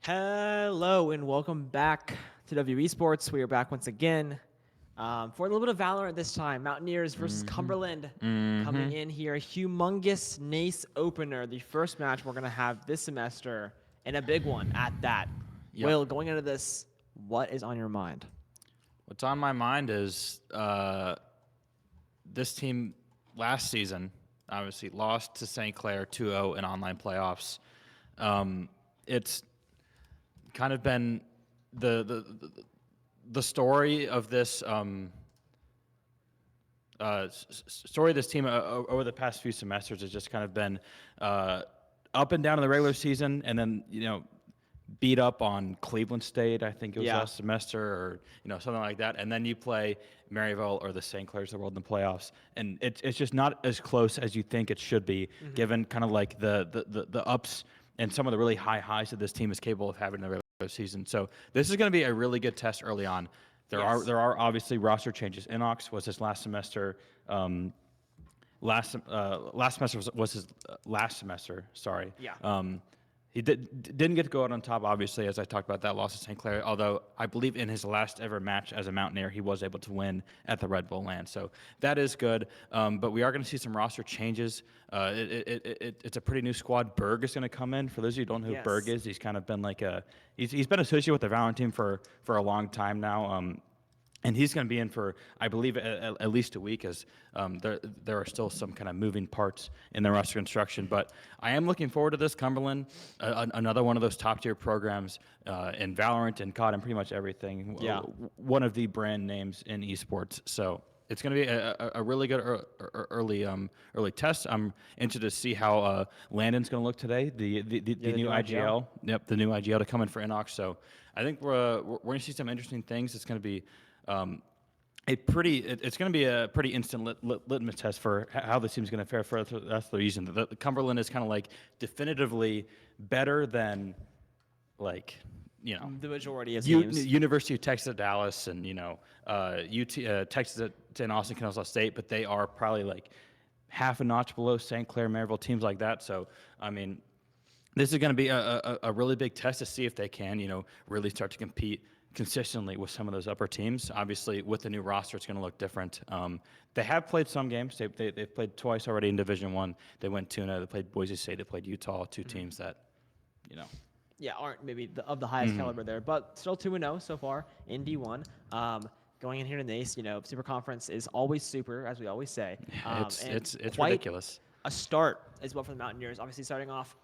Hello and welcome back to WVU Esports. We are back once again for a little bit of Valorant this time. Mountaineers versus Cumberland coming in here. Humongous NACE opener, the first match we're going to have this semester, and a big one at that. Yep. Will, going into this, what is on your mind? What's on my mind is this team last season obviously lost to St. Clair 2-0 in online playoffs. It's kind of been the story of this story of this team over the past few semesters has just kind of been up and down in the regular season, and then beat up on Cleveland State, I think it was last semester, or something like that, and then you play Maryville or the St. Clairs of the world in the playoffs, and it's just not as close as you think it should be, given kind of like the ups and some of the really high highs that this team is capable of having in the regular season. So this is going to be a really good test early on. There are obviously roster changes. Inox was his last semester. Last semester was his last semester. Sorry. Yeah. He didn't get to go out on top, obviously, as I talked about that loss to St. Clair, although I believe in his last ever match as a Mountaineer, he was able to win at the Red Bull Land. So that is good. But we are going to see some roster changes. It's a pretty new squad. Burgh is going to come in. For those of you who don't know who Burgh is, he's kind of been like he's been associated with the Valorant team for a long time now. And he's going to be in for, I believe, at least a week, as there are still some kind of moving parts in the roster construction. But I am looking forward to this. Cumberland, another one of those top-tier programs in Valorant and COD and pretty much everything. Yeah. One of the brand names in esports. So it's going to be a really good early test. I'm interested to see how Landon's going to look today. The new IGL. Yep, the new IGL to come in for Inox. So I think we're going to see some interesting things. It's going to be it's going to be a pretty instant litmus test for how this team's going to fare for the rest of the season. The Cumberland is kind of like definitively better than the majority of teams. University of Texas at Dallas and Texas at Austin, Kennesaw State, but they are probably like half a notch below St. Clair, Maryville, teams like that. So I mean, this is going to be a really big test to see if they can really start to compete consistently with some of those upper teams. Obviously, with the new roster, it's going to look different. They have played some games. They've played twice already in Division I. They went 2-0. They played Boise State. They played Utah, two teams that, aren't maybe of the highest caliber there, but still 2-0 so far in D1. Going in here to NACE, Super Conference is always super, as we always say. It's ridiculous. A start as well for the Mountaineers. Obviously, starting off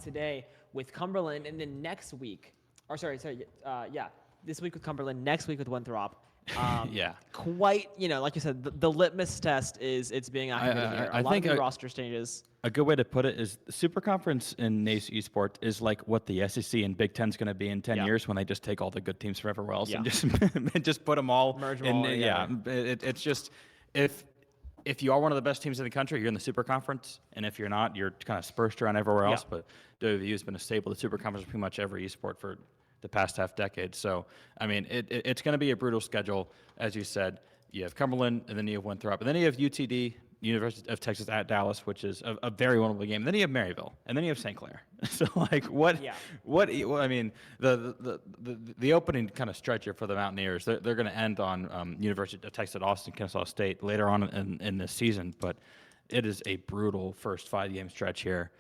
today with Cumberland, and then next week, this week with Cumberland, next week with Winthrop. Quite, like you said, the litmus test is it's being activated here. A lot of new roster changes. A good way to put it is the Super Conference in NACE Esports is like what the SEC and Big Ten is going to be in 10 years when they just take all the good teams from everywhere else and just put them all. Merge them all together. It's just if you are one of the best teams in the country, you're in the Super Conference, and if you're not, you're kind of dispersed around everywhere else. But WVU has been a staple of the Super Conference pretty much every esport for the past half decade. So, I mean, it's going to be a brutal schedule. As you said, you have Cumberland, and then you have Winthrop, and then you have UTD, University of Texas at Dallas, which is a very winnable game. And then you have Maryville, and then you have St. Clair. So, I mean, the opening kind of stretch here for the Mountaineers, they're going to end on University of Texas at Austin, Kennesaw State later on in this season, but it is a brutal first 5-game stretch here.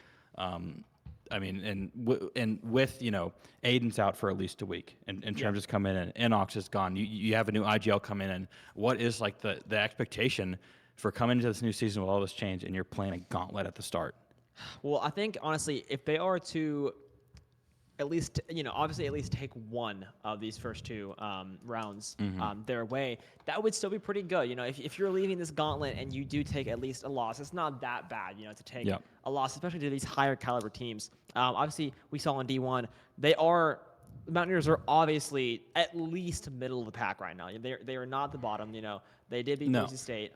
I mean, and with Aiden's out for at least a week, and terms is coming in, and Inox is gone. You have a new IGL come in, and what is like the expectation for coming into this new season with all this change, and you're playing a gauntlet at the start? Well, I think honestly, if they are to at least obviously at least take one of these first two rounds their way, that would still be pretty good. If you're leaving this gauntlet and you do take at least a loss, it's not that bad. To take a loss, especially to these higher caliber teams. Obviously, we saw in D1, the Mountaineers are obviously at least middle of the pack right now. They are not the bottom. They did beat Boise State.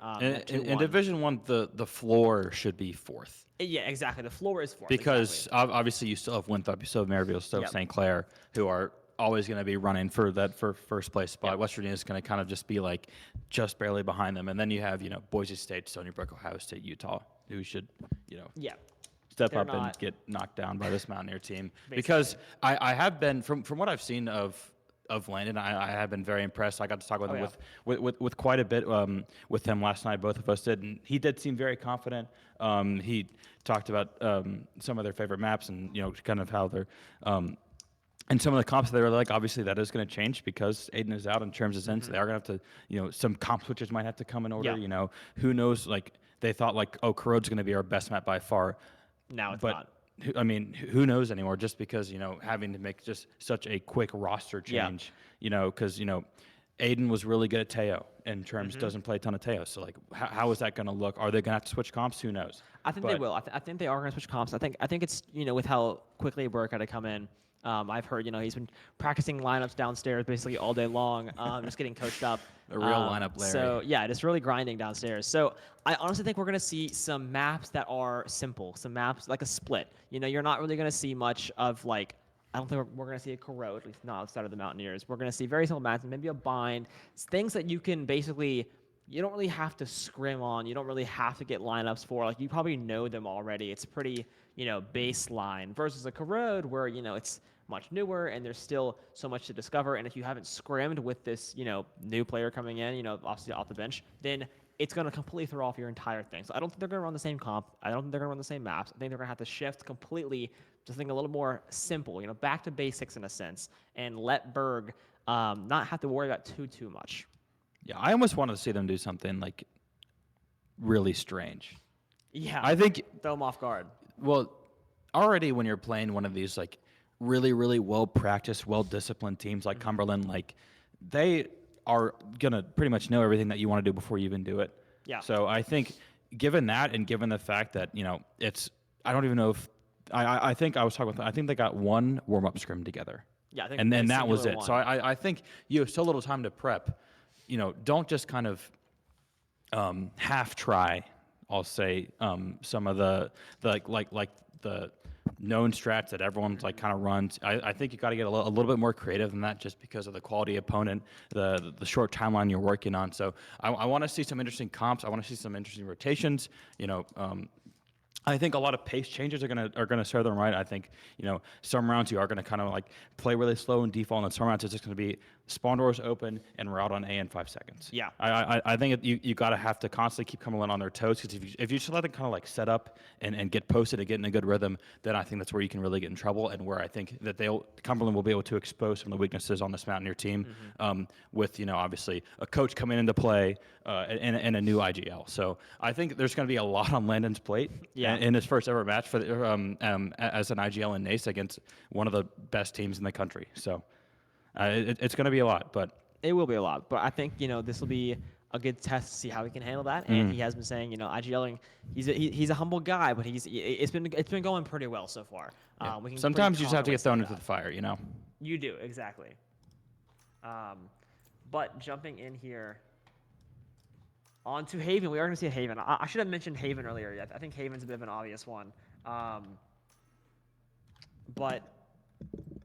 In Division I, the floor should be fourth. Yeah, exactly. The floor is fourth. Because obviously you still have Winthrop, you still have Maryville, you still have St. Clair, who are always going to be running for that first place spot. West Virginia is going to kind of just be like just barely behind them. And then you have, Boise State, Stony Brook, Ohio State, Utah, who should, step They're up and not. get knocked down by this Mountaineer team. Basically. Because I have been, from what I've seen of Landon, I have been very impressed. I got to talk with him with quite a bit with him last night. Both of us did, and he did seem very confident. He talked about some of their favorite maps and kind of how they're. And some of the comps they were like, obviously that is going to change because Aiden is out and Terms is in, so they are going to have to, some comp switches might have to come in order. Yeah. Who knows? Like they thought like, oh, Corrode's going to be our best map by far. Now it's but not. I mean, who knows anymore? Just because having to make just such a quick roster change, because Aiden was really good at Teo, and Terms doesn't play a ton of Teo. So like, how is that going to look? Are they going to have to switch comps? Who knows? I think they will. I think they are going to switch comps. I think it's with how quickly Burgh had to come in. I've heard he's been practicing lineups downstairs basically all day long, just getting coached up. A real lineup, Larry. So yeah, just really grinding downstairs. So I honestly think we're going to see some maps that are simple, some maps like a split. You're not really going to see much of like. I don't think we're going to see a Corrode, at least not outside of the Mountaineers. We're going to see very simple maps, maybe a bind, things that you can basically. You don't really have to scrim on. You don't really have to get lineups for. Like you probably know them already. It's pretty baseline versus a Corrode where it's much newer and there's still so much to discover. And if you haven't scrimmed with this new player coming in, obviously off the bench, then it's going to completely throw off your entire thing. So I don't think they're going to run the same comp. I don't think they're going to run the same maps. I think they're going to have to shift completely to something a little more simple, back to basics in a sense, and let Burgh not have to worry about too much. Yeah, I almost wanted to see them do something like really strange. Yeah, I think throw them off guard. Well, already when you're playing one of these like really, really well practiced, well disciplined teams like Cumberland, like they are gonna pretty much know everything that you want to do before you even do it. Yeah. So I think, given that, and given the fact that it's, I don't even know if I think I was talking with. I think they got one warm up scrim together. Yeah, I think and then that was it. one. So I think you have so little time to prep. Don't just kind of half try. I'll say some of the like the known strats that everyone's like kind of runs. I think you got to get a little bit more creative than that, just because of the quality opponent, the short timeline you're working on. So I want to see some interesting comps. I want to see some interesting rotations. I think a lot of pace changes are gonna serve them right. I think some rounds you are gonna kind of like play really slow and default, and some rounds it's just gonna be spawn doors open and we're out on A in 5 seconds. Yeah. I think you gotta have to constantly keep Cumberland on their toes, because if you just let them kind of like set up and get posted and get in a good rhythm, then I think that's where you can really get in trouble, and where I think that Cumberland will be able to expose some of the weaknesses on this Mountaineer team, with obviously a coach coming into play and a new IGL. So I think there's gonna be a lot on Landon's plate. Yeah. In his first ever match for as an IGL in NACE against one of the best teams in the country. So it's going to be a lot, but it will be a lot. But I think this will be a good test to see how he can handle that. And he has been saying, IGLing, he's a humble guy, but it's been going pretty well so far. Yeah. We can Sometimes you just have to get thrown that. into the fire, You do, exactly. But jumping in here. On to Haven. We are going to see a Haven. I should have mentioned Haven earlier. I think Haven's a bit of an obvious one. But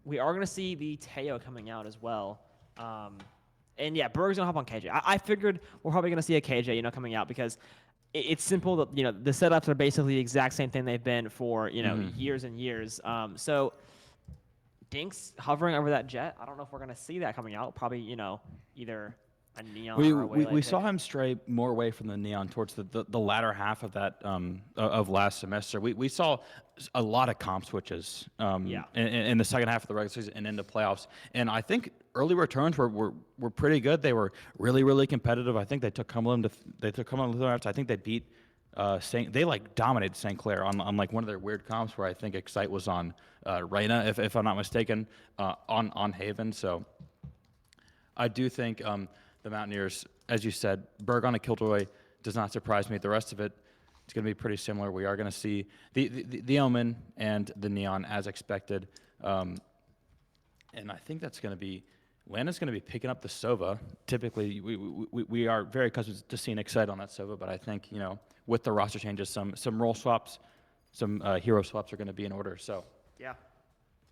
we are going to see the Teo coming out as well. And yeah, Burgh's going to hop on KJ. I figured we're probably going to see a KJ, coming out, because it's simple. That the setups are basically the exact same thing they've been for, years and years. So Dinxx hovering over that jet. I don't know if we're going to see that coming out. Probably, either a Neon or a we saw him stray more away from the Neon towards the latter half of that of last semester. We saw a lot of comp switches in the second half of the regular season and into playoffs. And I think early returns were pretty good. They were really, really competitive. I think they took Cumberland to the I think they beat they like dominated St. Clair on like one of their weird comps where I think Excite was on Reyna, if I'm not mistaken, on Haven. So I do think the Mountaineers, as you said, Burgh on a Killjoy does not surprise me. The rest of it, it's going to be pretty similar. We are going to see the Omen and the Neon as expected. And I think that's going to be, Landon's going to be picking up the Sova. Typically, we are very accustomed to seeing Excite on that Sova, but I think, with the roster changes, some role swaps, some hero swaps are going to be in order. So yeah,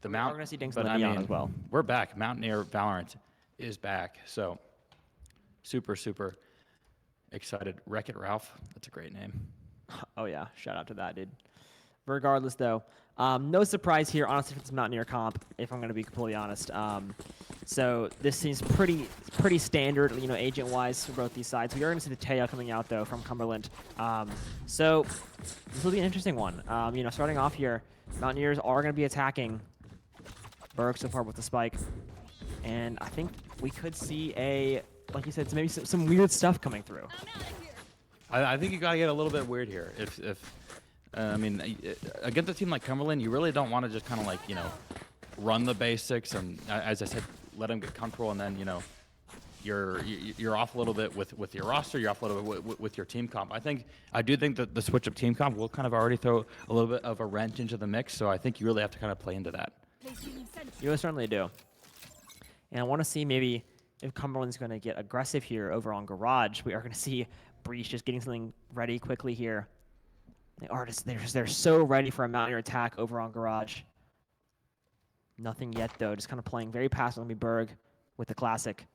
we're going to see Dinxx and Neon as well. We're back. Mountaineer Valorant is back. So super, super excited. Wreck-It Ralph. That's a great name. Oh, yeah. Shout out to that, dude. Regardless, though, no surprise here, honestly, for this Mountaineer comp, if I'm going to be completely honest. So this seems pretty standard, agent-wise for both these sides. We are going to see the Teo coming out, though, from Cumberland. So this will be an interesting one. Starting off here, Mountaineers are going to be attacking Burgh so far with the spike. And I think we could see like you said, maybe some weird stuff coming through. I think you got to get a little bit weird here. Against a team like Cumberland, you really don't want to just kind of run the basics and, as I said, let them get comfortable, and then you're off a little bit with your roster, you're off a little bit with your team comp. I do think that the switch of team comp will kind of already throw a little bit of a wrench into the mix, so I think you really have to kind of play into that. You certainly do. And I want to see maybe if Cumberland's going to get aggressive here over on Garage. We are going to see Breach just getting something ready quickly here. They're so ready for a Mountaineer attack over on Garage. Nothing yet, though. Just kind of playing very passively. Burgh with the classic.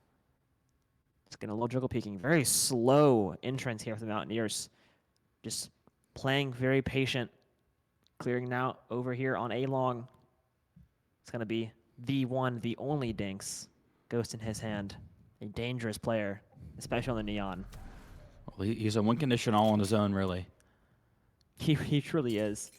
Just getting a little juggle peeking. Very slow entrance here for the Mountaineers. Just playing very patient. Clearing now over here on A-Long. It's going to be the one, the only Dinxx. Ghost in his hand. A dangerous player, especially on the Neon. Well, he's a win condition all on his own, really. He truly is.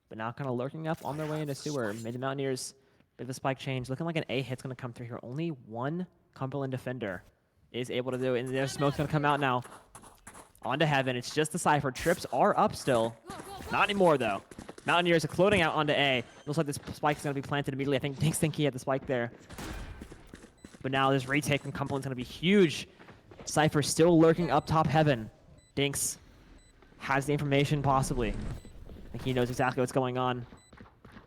But now kind of lurking up on their way into sewer. Made the Mountaineers, bit of a spike change. Looking like an A hit's going to come through here. Only one Cumberland defender is able to do it. And their smoke's going to come out now. Onto Heaven. It's just the Cypher. Trips are up still. Not anymore, though. Mountaineers are floating out onto A. Looks like this spike is going to be planted immediately. I think Dinxx think he had the spike there. But now this retake from Cumberland's going to be huge. Cypher still lurking up top Heaven. Dinxx has the information, possibly. I think he knows exactly what's going on.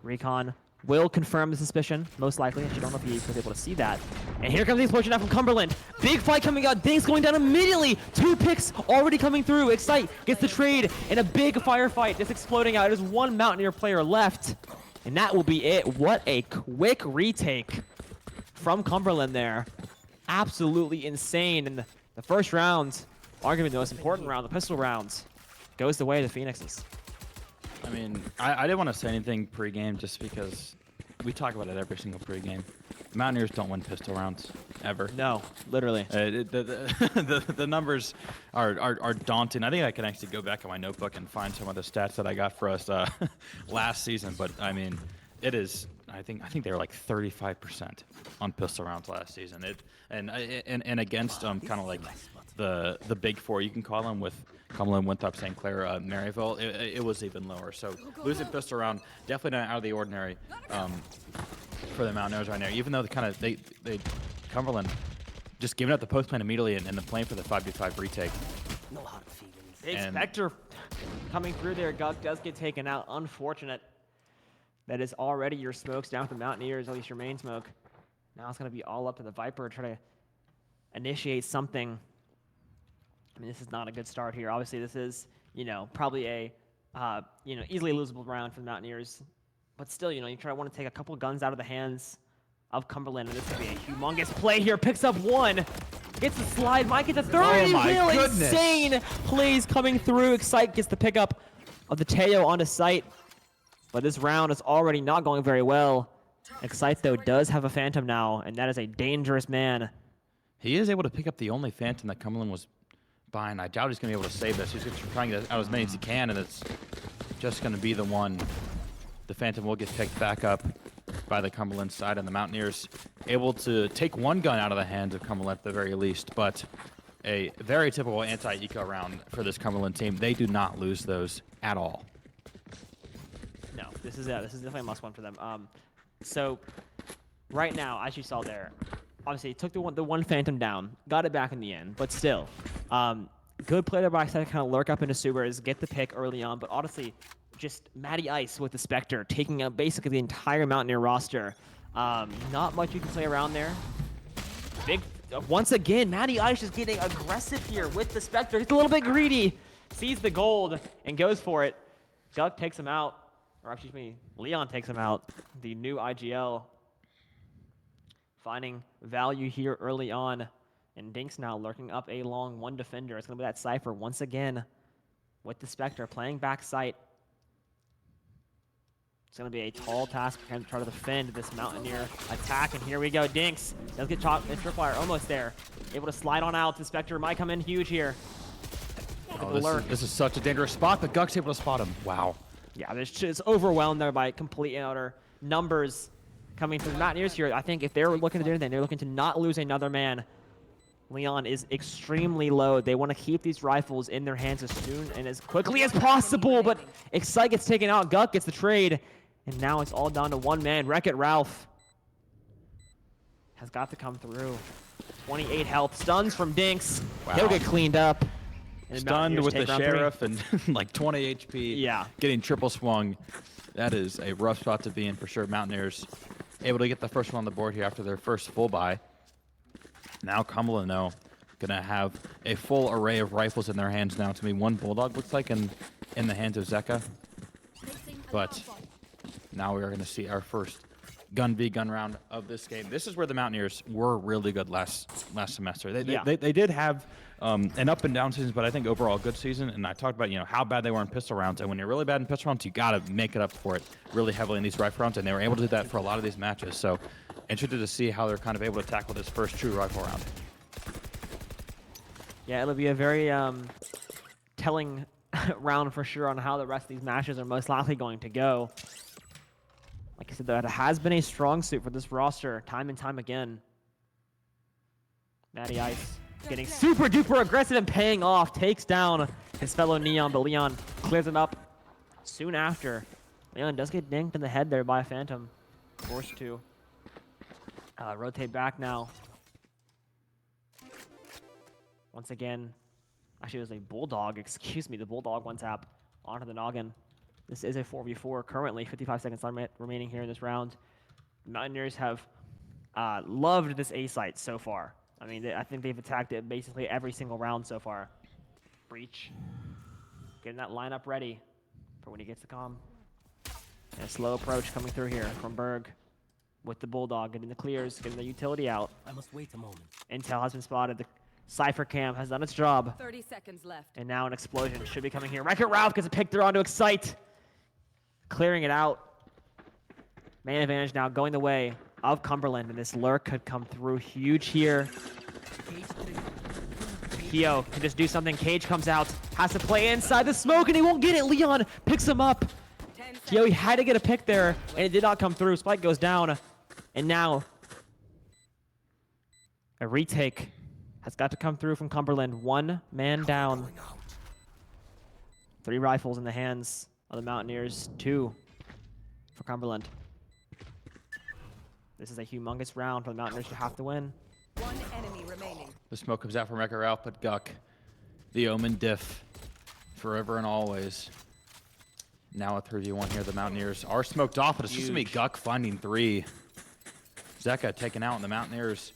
Recon will confirm the suspicion, most likely. Actually, I don't know if he was able to see that. And here comes the explosion now from Cumberland. Big fight coming out. Dinxx going down immediately. 2 picks already coming through. Excite gets the trade in a big firefight. Just exploding out. There's one Mountaineer player left. And that will be it. What a quick retake from Cumberland there. Absolutely insane. And the first round, arguably the most important round, the pistol rounds, goes the way of the Phoenixes. I mean, I didn't want to say anything pregame just because we talk about it every single pregame. Mountaineers don't win pistol rounds, ever. No, literally. The numbers are daunting. I think I can actually go back in my notebook and find some of the stats that I got for us last season. But, I mean, it is, I think they were like 35% on pistol rounds last season. And against kind of like the big four, you can call them, with Cumberland, Winthrop, St. Clair, Maryville, it was even lower. So losing pistol round, definitely not out of the ordinary for the Mountaineers right now. Even though they Cumberland just giving up the post plan immediately and then playing for the 5v5 retake. No hard feelings. Big Spectre coming through there. Gug does get taken out. Unfortunate. That is already your smokes down for the Mountaineers, at least your main smoke. Now it's going to be all up to the Viper to try to initiate something. I mean, this is not a good start here. Obviously, this is, probably a, easily losable round for the Mountaineers. But still, you want to take a couple guns out of the hands of Cumberland, and this could be a humongous play here. Picks up one, gets the slide, might get the third. Oh my goodness. Insane plays coming through. Excite gets the pickup of the Teo onto site. But this round is already not going very well. Excite, though, does have a Phantom now, and that is a dangerous man. He is able to pick up the only Phantom that Cumberland was buying. I doubt he's going to be able to save this. He's going to try and get out as many as he can, and it's just going to be the one. The Phantom will get picked back up by the Cumberland side, and the Mountaineers able to take one gun out of the hands of Cumberland at the very least, but a very typical anti-eco round for this Cumberland team. They do not lose those at all. No, this is definitely a must-win for them. So right now, as you saw there, obviously he took the one Phantom down, got it back in the end, but still, good play there by Excite to kind of lurk up into Subers, get the pick early on, but honestly, just Matty Ice with the Spectre, taking out basically the entire Mountaineer roster. Not much you can play around there. Once again, Matty Ice just getting aggressive here with the Spectre. He's a little bit greedy, sees the gold, and goes for it. Duck takes him out, or excuse me, Leon takes him out. The new IGL finding value here early on. And Dinxx now lurking up a long one defender. It's going to be that Cypher once again with the Spectre playing back sight. It's going to be a tall task for him to try to defend this Mountaineer attack. And here we go. Dinxx does get chopped. It's Tripwire almost there. Able to slide on out. The Spectre might come in huge here. This is such a dangerous spot, but Guck's able to spot him. Wow. Yeah, it's overwhelmed there by complete and utter numbers coming from the Mountaineers here. I think if they're looking to do anything, they're looking to not lose another man. Leone is extremely low. They want to keep these rifles in their hands as soon and as quickly as possible, but Excite gets taken out. Guck gets the trade, and now it's all down to one man. Wreck-It Ralph has got to come through. 28 health. Stuns from Dinxx. Wow. He'll get cleaned up. And Stunned with the take round Sheriff and like 20 HP. Yeah. Getting triple swung. That is a rough spot to be in for sure. Mountaineers able to get the first one on the board here after their first full buy. Now Cumberland, though, going to have a full array of rifles in their hands now. It's going to be one Bulldog, looks like, in the hands of Zeka. But now we are going to see our first gun v gun round of this game. This is where the Mountaineers were really good last semester. They did have an up and down season, but I think overall a good season. And I talked about how bad they were in pistol rounds. And when you're really bad in pistol rounds, you got to make it up for it really heavily in these rifle rounds. And they were able to do that for a lot of these matches. So interested to see how they're kind of able to tackle this first true rifle round. Yeah, it'll be a very telling round for sure on how the rest of these matches are most likely going to go. Like I said, that has been a strong suit for this roster time and time again. Matty Ice getting super duper aggressive and paying off. Takes down his fellow Neon, but Leon clears him up soon after. Leon does get dinked in the head there by a Phantom. Forced to rotate back now. Once again, actually it was a Bulldog, excuse me, the Bulldog one tap onto the noggin. This is a 4v4 currently, 55 seconds remaining here in this round. The Mountaineers have loved this A site so far. I mean, I think they've attacked it basically every single round so far. Breach, getting that lineup ready for when he gets the comm. And a slow approach coming through here from Burgh with the Bulldog, getting the clears, getting the utility out. I must wait a moment. Intel has been spotted. The Cypher Cam has done its job. 30 seconds left. And now an explosion should be coming here. Wreck-It Ralph gets a pick there onto Excite. Clearing it out. Man advantage now going the way of Cumberland, and this lurk could come through huge here. Keo can just do something. Cage comes out, has to play inside the smoke, and he won't get it. Leon picks him up. Keo, he had to get a pick there, and it did not come through. Spike goes down, and now a retake has got to come through from Cumberland. One man down. 3 rifles in the hands of the Mountaineers, 2 for Cumberland. This is a humongous round for the Mountaineers to have to win. One enemy remaining. The smoke comes out from Wreck-It Ralph, but Guck, the Omen diff, forever and always. Now a 3v1 here. The Mountaineers are smoked off, but it's just going to be Guck finding 3. Zeka taken out, and the Mountaineers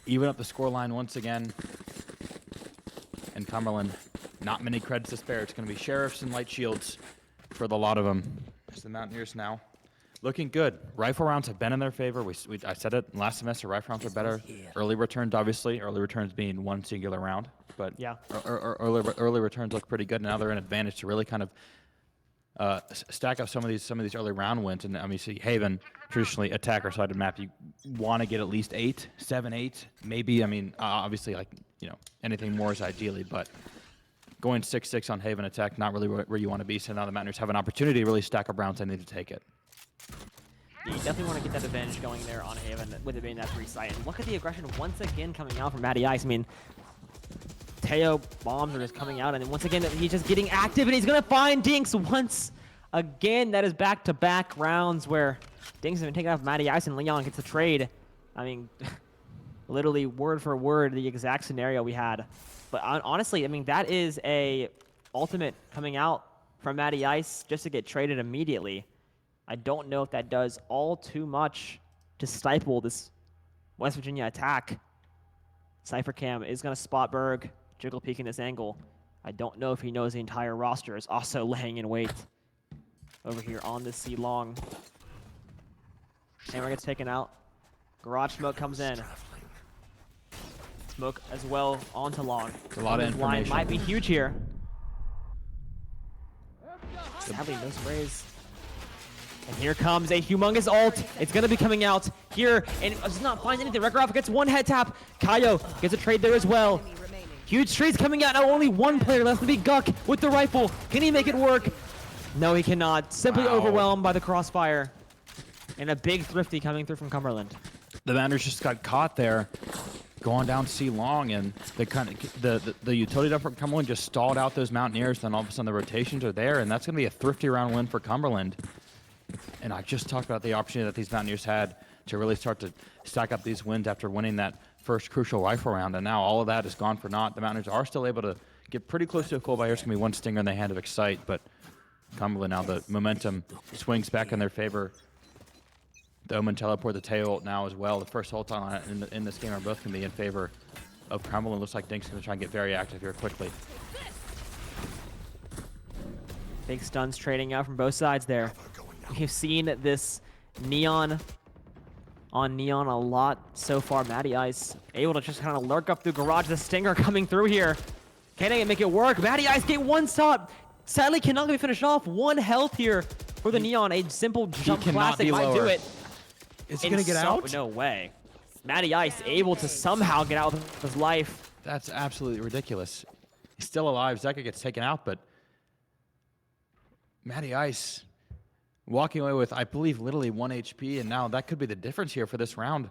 even up the scoreline once again. And Cumberland, not many credits to spare. It's going to be Sheriffs and Light Shields for the lot of them. It's the Mountaineers now. Looking good. Rifle rounds have been in their favor. I said it last semester, rifle rounds are better. Early returns, obviously. Early returns being one singular round. But yeah, early returns look pretty good. Now they're in advantage to really kind of stack up some of these early round wins. And I mean, see, Haven, traditionally attacker-sided map, you want to get at least 8, 7, 8, maybe. I mean, obviously, like, anything more is ideally, but going 6-6 on Haven attack, not really where you want to be. So now the Mountaineers have an opportunity to really stack up rounds. They need to take it. Yeah, you definitely want to get that advantage going there on Haven with it being that 3 site. And look at the aggression once again coming out from Matty Ice. I mean, Teo bombs are just coming out, and then once again he's just getting active, and he's gonna find Dinxx once again. That is back-to-back rounds where Dinxx has been taken off Matty Ice, and Leon gets the trade. I mean, literally word for word the exact scenario we had. But honestly, I mean, that is a ultimate coming out from Matty Ice just to get traded immediately. I don't know if that does all too much to stifle this West Virginia attack. Cypher Cam is going to spot Burgh, jiggle peeking this angle. I don't know if he knows the entire roster is also laying in wait over here on this C long. Hammer gets taken out. Garage smoke comes in. Smoke as well onto long. A lot of information. Line might be huge here. Sadly, no sprays. And here comes a humongous ult. It's going to be coming out here, and it does not find anything. Rekarov gets one head tap. Kaio gets a trade there as well. Enemy remaining. Huge trades coming out. Now only one player left to be Guck with the rifle. Can he make it work? No, he cannot. Simply overwhelmed by the crossfire. And a big thrifty coming through from Cumberland. The Manners just got caught there, going down C long, and the utility dump from Cumberland just stalled out those Mountaineers. Then all of a sudden the rotations are there, and that's going to be a thrifty round win for Cumberland. And I just talked about the opportunity that these Mountaineers had to really start to stack up these wins after winning that first crucial rifle round, and now all of that is gone for naught. The Mountaineers are still able to get pretty close to a goal by There's going to be one stinger in the hand of Excite, but Cumberland now the momentum swings back in their favor. The Omen teleport, the tail ult now as well. The first ult on in this game are both going to be in favor of Cumberland. Looks like Dinxx is going to try and get very active here quickly. Big stuns trading out from both sides there. We've seen this Neon on Neon a lot so far. Matty Ice able to just kind of lurk up through garage. The stinger coming through here. Can they make it work? Matty Ice get one shot. Sadly cannot be finished off. One health here for the Neon. A simple jump classic might do it. Is he going to get out? No way. Matty Ice able to somehow get out of his life. That's absolutely ridiculous. He's still alive. Zeka gets taken out, but Matty Ice walking away with, I believe, literally 1 HP, and now that could be the difference here for this round.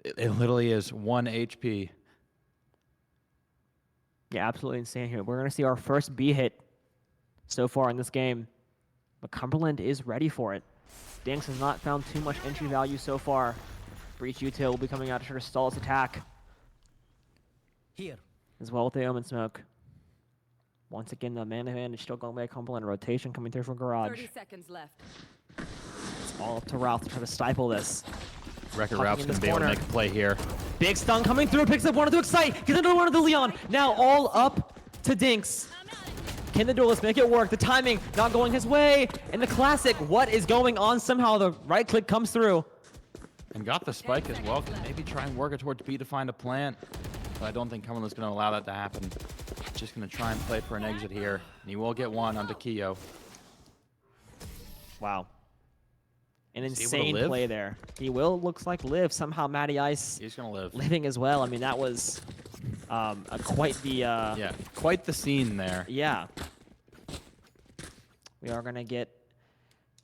It literally is 1 HP. Yeah, absolutely insane here. We're going to see our first B hit so far in this game, but Cumberland is ready for it. Dinxx has not found too much entry value so far. Breach Util will be coming out to try to stall his attack. Here. As well with the Omen Smoke. Once again, the man advantage still going by Cumberland. Rotation coming through from Garage. 30 seconds left. It's all up to Ralph to try to stifle this. Record Tucking Ralph's in going this to be able to corner. make a play here. Big stun coming through, picks up one to Excite, gets another one to the Leon. Now all up to Dinxx. Can the duelist make it work? The timing not going his way. And the classic, what is going on? Somehow the right click comes through. And got the spike as well. Can maybe try and work it towards B to find a plant. But I don't think Cumberland's going to allow that to happen. Just going to try and play for an exit here. And he will get one onto Keo. Wow. An Is he able to insane live? play there. He will, looks like, live. Somehow Matty Ice He's going to live. living as well. I mean, that was quite the... Yeah, quite the scene there. Yeah. We are going to get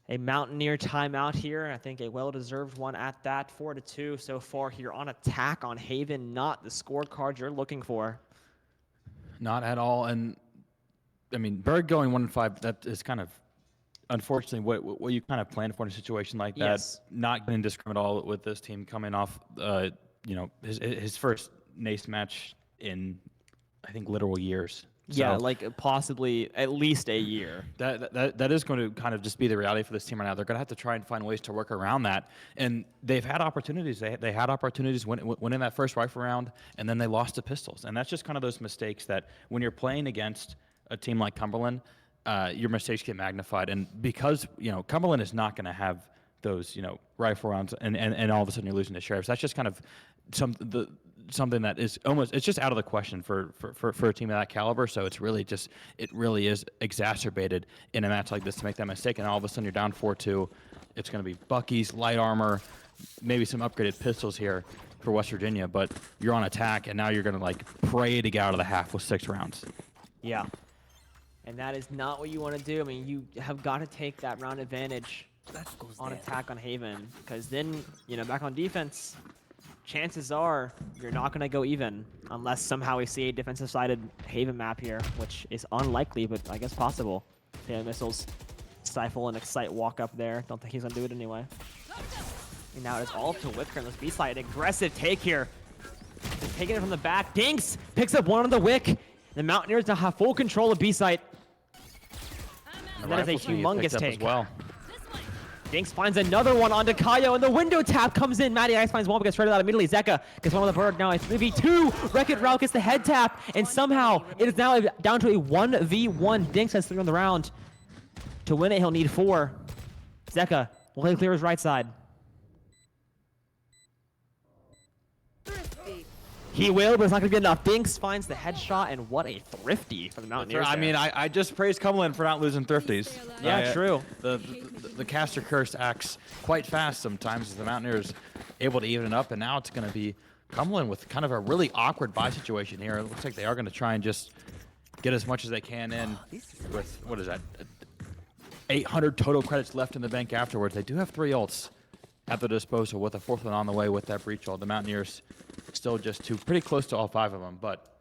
a Mountaineer timeout here. I think a well-deserved one at that. 4-2 so far here on attack on Haven. Not the scorecard you're looking for. Not at all. And, I mean, Burgh going 1-5, that is kind of, unfortunately, what you kind of planned for in a situation like that. Yes. Not getting discriminate at all with this team coming off, you know, his first NACE match in, I think, literal years. Yeah, So like possibly at least a year. that is going to kind of just be the reality for this team right now. They're going to have to try and find ways to work around that. And they've had opportunities. They had opportunities winning that first rifle round, and then they lost to pistols. And that's just kind of those mistakes that when you're playing against a team like Cumberland, your mistakes get magnified. And because, you know, Cumberland is not going to have those, you know, rifle rounds and all of a sudden you're losing to Sheriffs. That's just kind of something that is almost, it's just out of the question for a team of that caliber. So it's really just, it really is exacerbated in a match like this to make that mistake. And all of a sudden you're down 4-2. It's going to be Bucky's, light armor, maybe some upgraded pistols here for West Virginia, but you're on attack and now you're going to like pray to get out of the half with 6 rounds. Yeah. And that is not what you want to do. I mean, you have got to take that round advantage on attack on Haven, because then, you know, back on defense, chances are you're not going to go even unless somehow we see a defensive-sided Haven map here, which is unlikely, but I guess possible. Yeah, missiles, Stifle, and Excite walk up there. Don't think he's going to do it anyway. And now it is all up to Wicker on this B side. Aggressive take here. Just taking it from the back. Dinxx picks up one on the Wick. The Mountaineers now have full control of B site. And that is a Rifles gonna get humongous picked up take. as well. Dinxx finds another one onto Kaio, and the window tap comes in. Matty Ice finds one, but gets traded out immediately. Zeka gets one with the Burgh. Now a 3v2. Wreck-It Ralph gets the head tap, and somehow it is now down to a 1v1. Dinxx has 3 on the round. To win it, he'll need 4. Zeka will clear his right side. Thrifty. He will, but it's not going to be enough. Dinxx finds the headshot, and what a thrifty for the Mountaineers. I mean, I just praised Cumberland for not losing thrifties. Yeah, true. The caster curse acts quite fast sometimes as the Mountaineers able to even it up, and now it's going to be Cumberland with kind of a really awkward buy situation here. It looks like they are going to try and just get as much as they can in with, what is that, 800 total credits left in the bank afterwards. They do have 3 ults at their disposal with a 4th one on the way with that breach ult. The Mountaineers still just pretty close to all 5 of them, but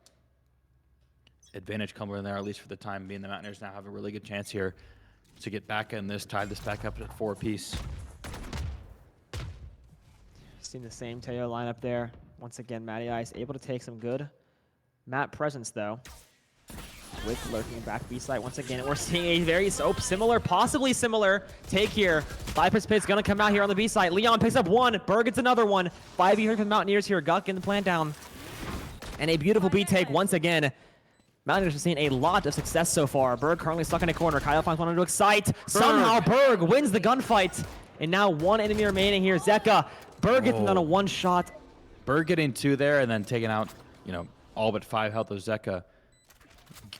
advantage Cumberland there, at least for the time being. The Mountaineers now have a really good chance here to get back in this, tie this back up at 4 apiece. Seen the same Teo lineup there. Once again, Matty Ice able to take some good map presence, though. With lurking back B side once again. We're seeing a very similar, possibly similar take here. 5 participants going to come out here on the B side. Leone picks up 1. Burgh gets another one. 5v3 for the Mountaineers here. Guck getting the plant down. And a beautiful B take once again. Mountaineers have seen a lot of success so far. Burgh currently stuck in a corner. Kyle finds one to excite. Somehow Burgh wins the gunfight. And now 1 enemy remaining here. Zeka. Burgh gets down a 1 shot. Burgh getting 2 there and then taking out, all but 5 health of Zeka.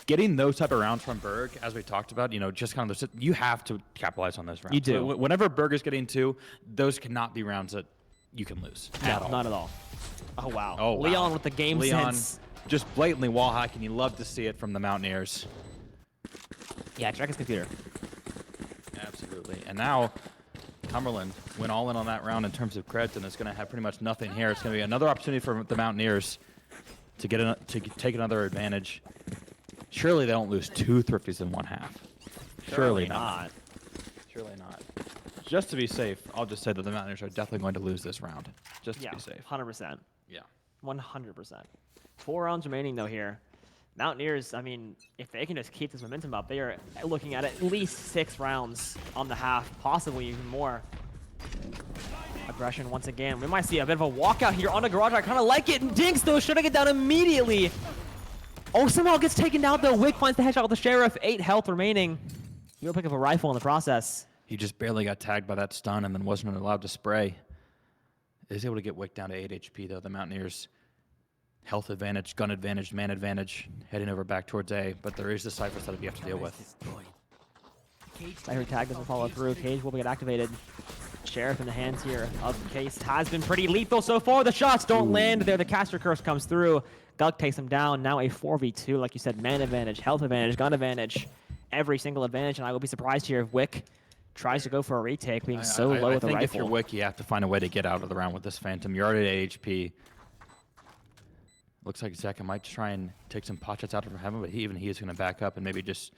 Getting those type of rounds from Burgh, as we talked about, just kind of, you have to capitalize on those rounds. You do. So whenever Burgh is getting 2, those cannot be rounds that you can lose. No, not at all. Oh, wow. Oh, wow. Leone with the game Leone sense. just blatantly wall hacking. You love to see it from the Mountaineers. Yeah, check his computer. Absolutely. And now Cumberland went all in on that round in terms of creds, and it's going to have pretty much nothing here. It's going to be another opportunity for the Mountaineers to take another advantage. Surely they don't lose 2 thrifties in 1 half. Surely not. Surely not. Just to be safe, I'll just say that the Mountaineers are definitely going to lose this round. Just to be safe. 100%. Yeah. 100%. 4 rounds remaining, though, here. Mountaineers, I mean, if they can just keep this momentum up, they are looking at least 6 rounds on the half, possibly even more. Aggression once again. We might see a bit of a walkout here on the garage. I kind of like it. And Dinxx, though, shutting it down immediately. Oh, somehow gets taken down, though. Wick finds the headshot with the Sheriff. 8 health remaining. He'll pick up a rifle in the process. He just barely got tagged by that stun and then wasn't allowed to spray. Is able to get Wick down to 8 HP, though. The Mountaineers, health advantage, gun advantage, man advantage, heading over back towards A, but there is the Cypher setup you have to deal with. Cypher tag doesn't follow through. Cage will get activated. Sheriff in the hands here of Case has been pretty lethal so far. The shots don't land there. The caster curse comes through. Guck takes him down. Now a 4v2. Like you said, man advantage, health advantage, gun advantage. Every single advantage. And I will be surprised here if Wick tries to go for a retake, being so low with a rifle. I think if you're Wick, you have to find a way to get out of the round with this Phantom. You're already at 8 HP. Looks like Zeka might try and take some pot shots out of him, but he is going to back up and maybe just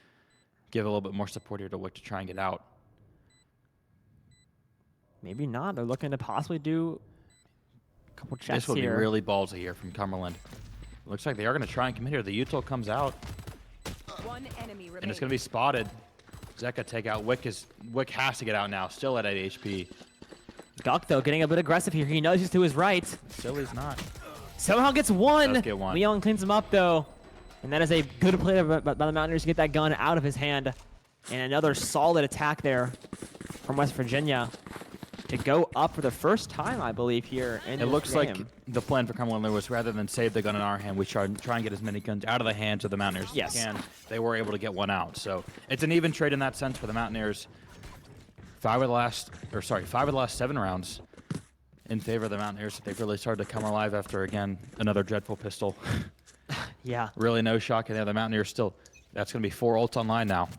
give a little bit more support here to Wick to try and get out. Maybe not. They're looking to possibly do a couple checks here. This will be really ballsy here from Cumberland. Looks like they are going to try and commit here. The util comes out. 1 enemy remaining. And it's going to be spotted. Zeka take out. Wick has to get out now. Still at 8 HP. Guck, though, getting a bit aggressive here. He knows he's to his right. Still he's not. Somehow gets 1. Does get 1. Leone cleans him up, though. And that is a good play by the Mountaineers to get that gun out of his hand. And another solid attack there from West Virginia to go up for the first time, I believe, here in It this looks game. like the plan for Cumberland was rather than save the gun in our hand, we try and get as many guns out of the hands of the Mountaineers as we can. They were able to get 1 out. So it's an even trade in that sense for the Mountaineers. 5 of the last 7 rounds in favor of the Mountaineers. They've really started to come alive after, again, another dreadful pistol. Yeah. Really no shock in there. The Mountaineers still, that's going to be 4 ults online now.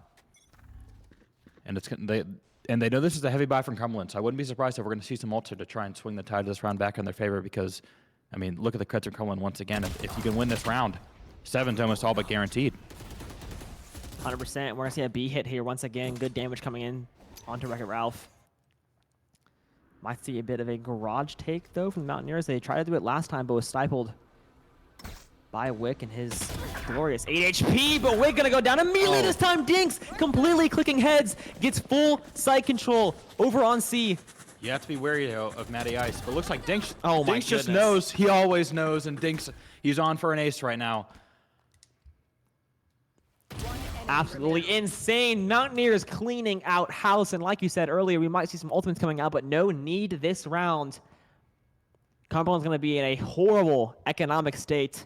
And they know this is a heavy buy from Cumberland, so I wouldn't be surprised if we're going to see some ults to try and swing the tide of this round back in their favor because, I mean, look at the creds from Cumberland once again. If you can win this round, 7's almost all but guaranteed. 100%. We're going to see a B hit here once again. Good damage coming in onto Wreck-It Ralph. Might see a bit of a garage take, though, from the Mountaineers. They tried to do it last time, but was stifled by Wick and his glorious 8 HP, but Wick gonna go down immediately this time. Dinxx completely clicking heads, gets full side control over on C. You have to be wary, though, of Matty Ice, but it looks like Dinxx, Oh my Dinxx just goodness. knows. He always knows, and Dinxx, he's on for an ace right now. Absolutely insane. Mountaineers cleaning out house, and like you said earlier, we might see some ultimates coming out, but no need this round. Cumberland's going to be in a horrible economic state.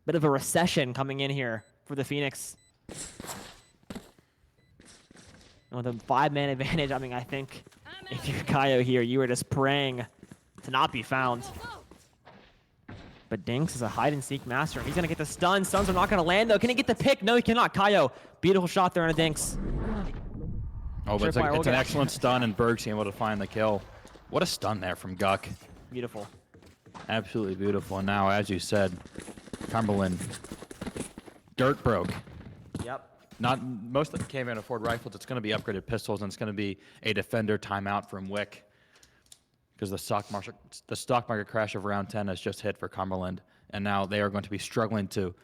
Bit of a recession coming in here for the Phoenix. And with a 5-man advantage, I mean, I think if you're Kaio here, you were just praying to not be found. But Dinxx is a hide-and-seek master. He's going to get the stun. Stuns are not going to land, though. Can he get the pick? No, he cannot. Kaio, beautiful shot there on a Dinxx. Oh, but it's an excellent stun, and Burgh's able to find the kill. What a stun there from Guck. Beautiful. Absolutely beautiful. And now, as you said, Cumberland, dirt broke. Yep. Most of them can't even afford rifles. It's going to be upgraded pistols, and it's going to be a defender timeout from Wick. Because the stock market crash of round 10 has just hit for Cumberland, and now they are going to be struggling to.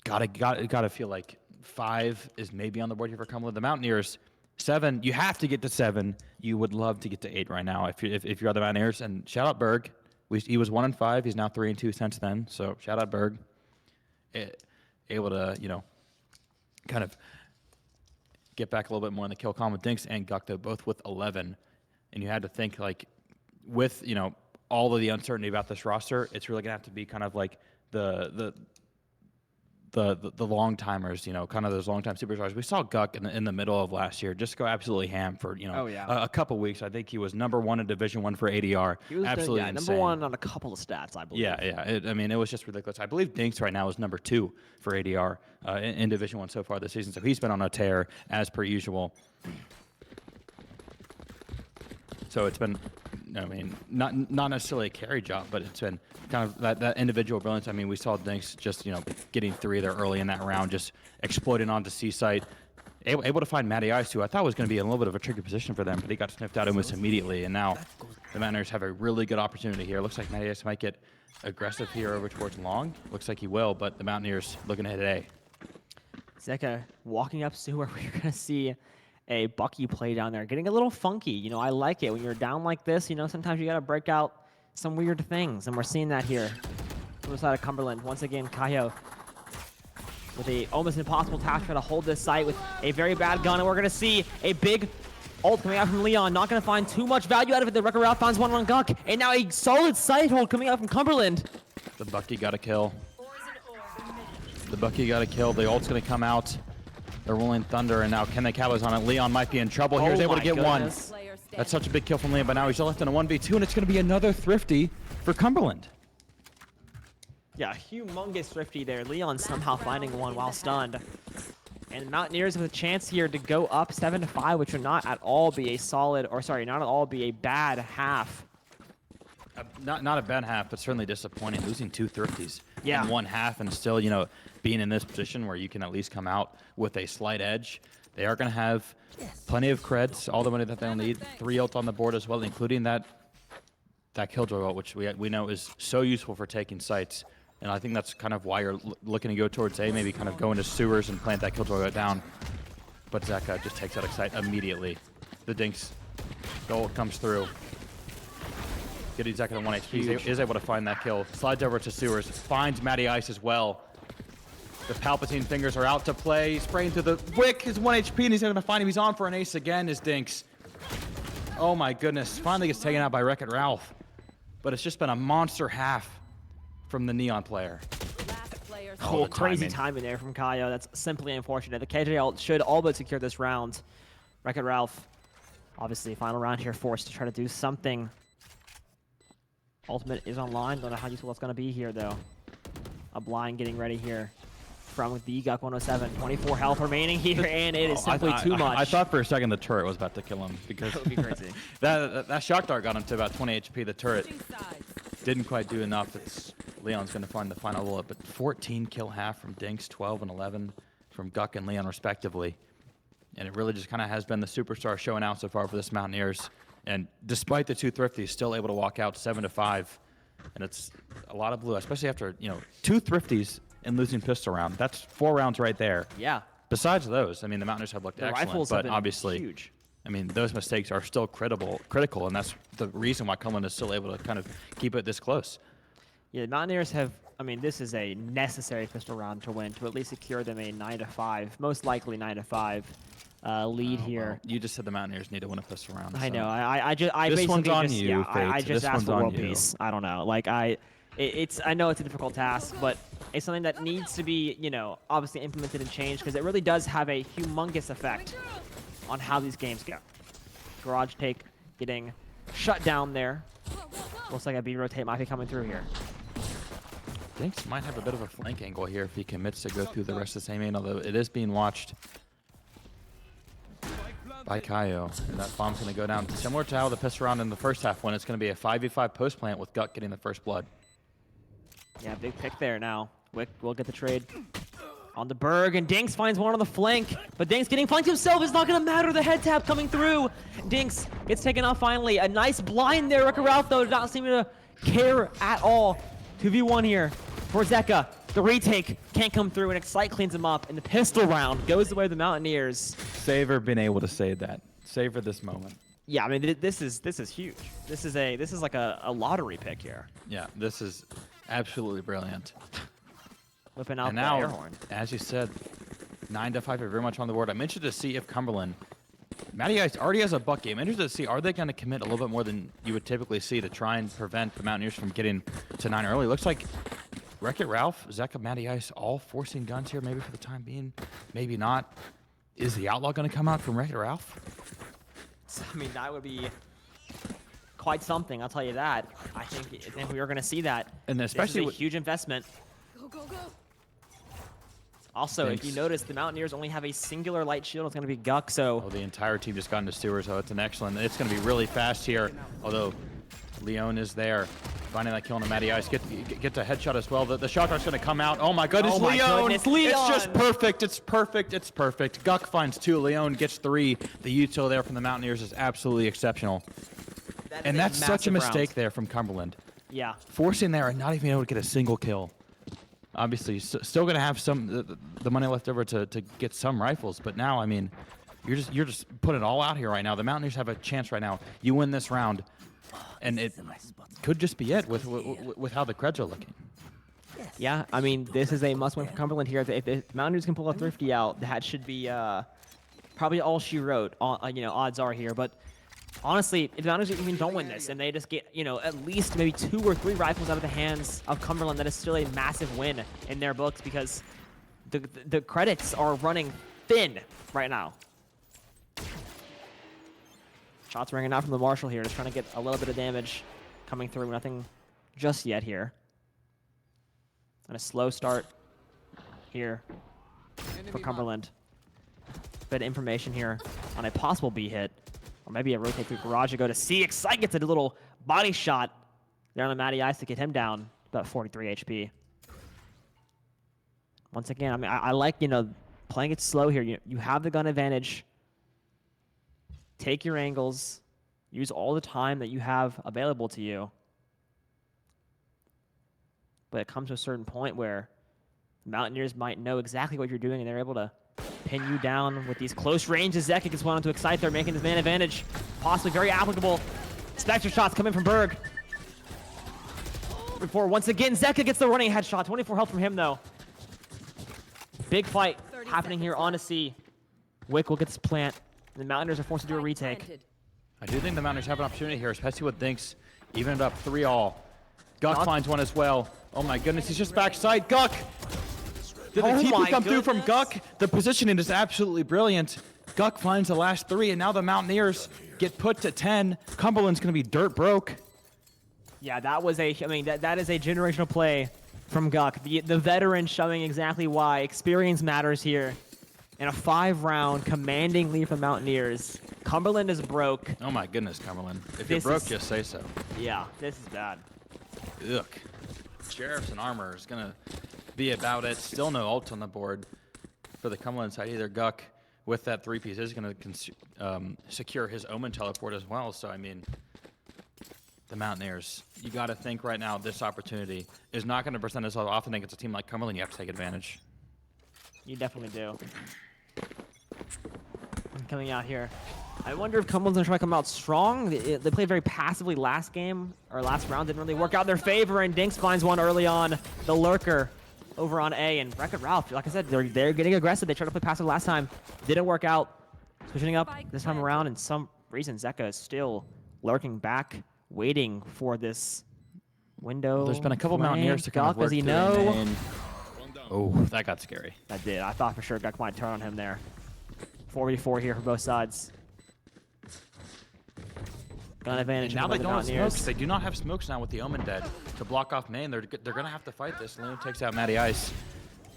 Gotta feel like 5 is maybe on the board here for Cumberland. The Mountaineers, 7. You have to get to 7. You would love to get to 8 right now if you're the Mountaineers. And shout out Burgh. He was 1-5. He's now 3-2 since then. So shout out Burgh. Able to kind of get back a little bit more in the kill column with Dinxx and Guck, though, both with 11. And you had to think, like, with, all of the uncertainty about this roster, it's really going to have to be kind of like the long timers, kind of those long time superstars. We saw Guck in the middle of last year just go absolutely ham for, a couple weeks. I think he was #1 in Division 1 for ADR. He was absolutely insane. #1 on a couple of stats, I believe. Yeah. It was just ridiculous. I believe Dinxx right now is #2 for ADR in Division 1 so far this season. So he's been on a tear as per usual. So it's been, not necessarily a carry job, but it's been kind of that individual brilliance. I mean, we saw Dinxx just, getting 3 there early in that round, just exploding onto C-site, able to find Matty Ice, who I thought was going to be in a little bit of a tricky position for them, but he got sniffed out almost immediately. And now the Mountaineers have a really good opportunity here. Looks like Matty Ice might get aggressive here over towards long. Looks like he will, but the Mountaineers looking to hit A. Zeka walking up to where we're going to see a Bucky play down there, getting a little funky. I like it when you're down like this. Sometimes you got to break out some weird things, and we're seeing that here from the side of Cumberland. Once again, Kaio with a almost impossible task trying to hold this site with a very bad gun, and we're going to see a big ult coming out from Leone. Not going to find too much value out of it. The Wrecker Ralph finds one on Guck, and now a solid sight hold coming out from Cumberland. The Bucky got a kill. The ult's going to come out. They're rolling Thunder, and now can they capitalize on it? Leone might be in trouble here. He's able to get one. That's such a big kill from Leone, but now he's left in a 1v2, and it's going to be another Thrifty for Cumberland. Yeah, humongous Thrifty there. Leone somehow finding one while stunned. And Mountaineers with a chance here to go up 7-5, which would not at all be a bad half. Not a bad half, but certainly disappointing. Losing 2 Thrifties in one half, and still, being in this position where you can at least come out with a slight edge. They are going to have plenty of creds, all the money that they'll need. 3 ult on the board as well, including that Killjoy ult, which we know is so useful for taking sites. And I think that's kind of why you're looking to go towards A, maybe kind of go into sewers and plant that Killjoy ult down. But Zeka just takes out a site immediately. The Dinxx goal comes through. Getting Zeka to 1 HP. He is able to find that kill. Slides over to sewers. Finds Matty Ice as well. The Palpatine fingers are out to play. Spraying through the Wick. His 1 HP, and he's going to find him. He's on for an ace again, is Dinxx. Oh my goodness. Finally gets taken out by Wreck-It Ralph. But it's just been a monster half from the Neon player. Oh, crazy timing there from Kaio. That's simply unfortunate. The KJ ult should all but secure this round. Wreck-It Ralph, obviously, final round here, forced to try to do something. Ultimate is online. Don't know how useful that's going to be here, though. A blind getting ready here from the Guck 107. 24 health remaining here, and it is simply too much. I thought for a second the turret was about to kill him, because that would be crazy. that shock dart got him to about 20 HP. The turret didn't quite do enough. Leone's going to find the final bullet, but 14 kill half from Dinxx, 12 and 11 from Guck and Leone respectively. And it really just kind of has been the superstar showing out so far for this Mountaineers. And despite the 2 Thrifties, still able to walk out 7-5. And it's a lot of blue, especially after, 2 Thrifties and losing pistol round. That's 4 rounds right there. Yeah. Besides those, the Mountaineers have looked excellent, rifles but have been obviously, huge. Those mistakes are still critical, and that's the reason why Cumberland is still able to kind of keep it this close. Yeah, the Mountaineers have, this is a necessary pistol round to win, to at least secure them a 9-5, most likely 9-5. lead here. Well, you just said the Mountaineers need to win a pistol round. I so. know. I This basically one's on just, you, yeah, I Fate. just This asked one's for on world you. peace. I don't know. Like I know it's a difficult task, but it's something that needs to be, obviously implemented and changed because it really does have a humongous effect on how these games go. Garage take getting shut down there. Looks like a B rotate might be coming through here. Dinxx might have a bit of a flank angle here if he commits to go through the rest of the same main, although it is being watched by Kaio. And that bomb's going to go down. Similar to how the pistol round in the first half went, it's going to be a 5v5 post plant with Guk getting the first blood. Yeah, big pick there now. Wick will get the trade on the Burgh, and Dinxx finds one on the flank. But Dinxx getting flanked himself is not going to matter. The head tap coming through. Dinxx gets taken off finally. A nice blind there. Ralph, though, not seeming to care at all. 2v1 here for Zeka. The retake can't come through, and Excite cleans him up. And the pistol round goes the way of the Mountaineers. Savor being able to say that. Savor this moment. Yeah, I mean, this is huge. This is like a lottery pick here. Yeah, this is absolutely brilliant. Whipping out And the now, air horn. as you said, 9-5 are very much on the board. I'm interested to see if Cumberland, Matty Ice already has a buck game. I'm interested to see, are they going to commit a little bit more than you would typically see to try and prevent the Mountaineers from getting to 9 early? Looks like Wreck-It Ralph, Zeka, Matty Ice all forcing guns here, maybe for the time being, maybe not. Is the Outlaw going to come out from Wreck-It Ralph? I mean, that would be quite something, I'll tell you that. I think we are going to see that. And especially this is a huge investment. Go, go, go. Also, if you Dinxx. notice, the Mountaineers only have a singular light shield. It's going to be Guk, so Oh, the entire team just got into sewers, so it's an excellent. It's going to be really fast here, although Leone is there. Finding that kill on the Matty Ice. Gets a headshot as well. The shot dart's going to come out. Oh my goodness, Oh my Leone! goodness, Leone! It's just perfect. It's perfect. It's perfect. Guk finds 2. Leone gets 3. The util there from the Mountaineers is absolutely exceptional. And that's such a massive mistake round. there from Cumberland. Yeah. Forcing there and not even able to get a single kill. Obviously, still going to have some the money left over to get some rifles, but now, I mean, you're just putting it all out here right now. The Mountaineers have a chance right now. You win this round, and it could just be it with how the creds are looking. Yeah, I mean, this is a must-win for Cumberland here. If the Mountaineers can pull a Thrifty out, that should be probably all she wrote. Odds are here, but honestly, if the Mountaineers even don't win this and they just get, at least maybe 2 or 3 rifles out of the hands of Cumberland, that is still a massive win in their books because the credits are running thin right now. Shots ringing out from the Marshal here, just trying to get a little bit of damage coming through. Nothing just yet here. And a slow start here for Cumberland. Bit of information here on a possible B hit. Or maybe a rotate through garage to go to C. Excite gets a little body shot there on the Matty Ice to get him down. About 43 HP. Once again, I mean, I like, playing it slow here. You have the gun advantage. Take your angles. Use all the time that you have available to you. But it comes to a certain point where the Mountaineers might know exactly what you're doing, and they're able to pin you down with these close ranges. Zeka gets one on to Excite there, making his man advantage possibly very applicable. Spectre shots coming from Burgh. Before once again, Zeka gets the running headshot. 24 health from him though. Big fight happening here on a C. Wick will get this plant. And the Mountaineers are forced to do a retake. Planted. I do think the Mountaineers have an opportunity here, especially with Dinxx even it up 3-all. Guk finds one as well. Oh my goodness, he's just backside. Guk! Did the TP come through from Guk? The positioning is absolutely brilliant. Guk finds the last 3, and now the Mountaineers get put to 10. Cumberland's going to be dirt broke. Yeah, that was that is a generational play from Guk. The veteran showing exactly why experience matters here. In a 5-round commanding lead for the Mountaineers. Cumberland is broke. Oh my goodness, Cumberland. If This you're broke, is- just say so. Yeah, this is bad. Ugh. Sheriff's and Armor is going to be about it. Still no ult on the board for the Cumberland side either. Guk, with that 3-piece, is going to secure his Omen teleport as well. So, I mean, the Mountaineers, you got to think right now this opportunity is not going to present itself. I often think it's a team like Cumberland, you have to take advantage. You definitely do. Coming out here. I wonder if Cumberland's going to try to come out strong. They played very passively last game, or last round. Didn't really work out in their favor, and Dinxx finds one early on. The Lurker over on A, and Wreck-It Ralph, like I said, they're getting aggressive. They tried to play passive last time. Didn't work out. Switching up this time around, and some reason Zeka is still lurking back, waiting for this window. There's been a couple Mountaineers to kind of Guk, does work he through know? main. Oh, that got scary. That did. I thought for sure Guk might turn on him there. 4v4 here for both sides. Gun advantage. And now for they the don't have Mountaineers. smokes. They do not have smokes now with the Omen dead to block off main. They're going to have to fight this. Leone takes out Matty Ice.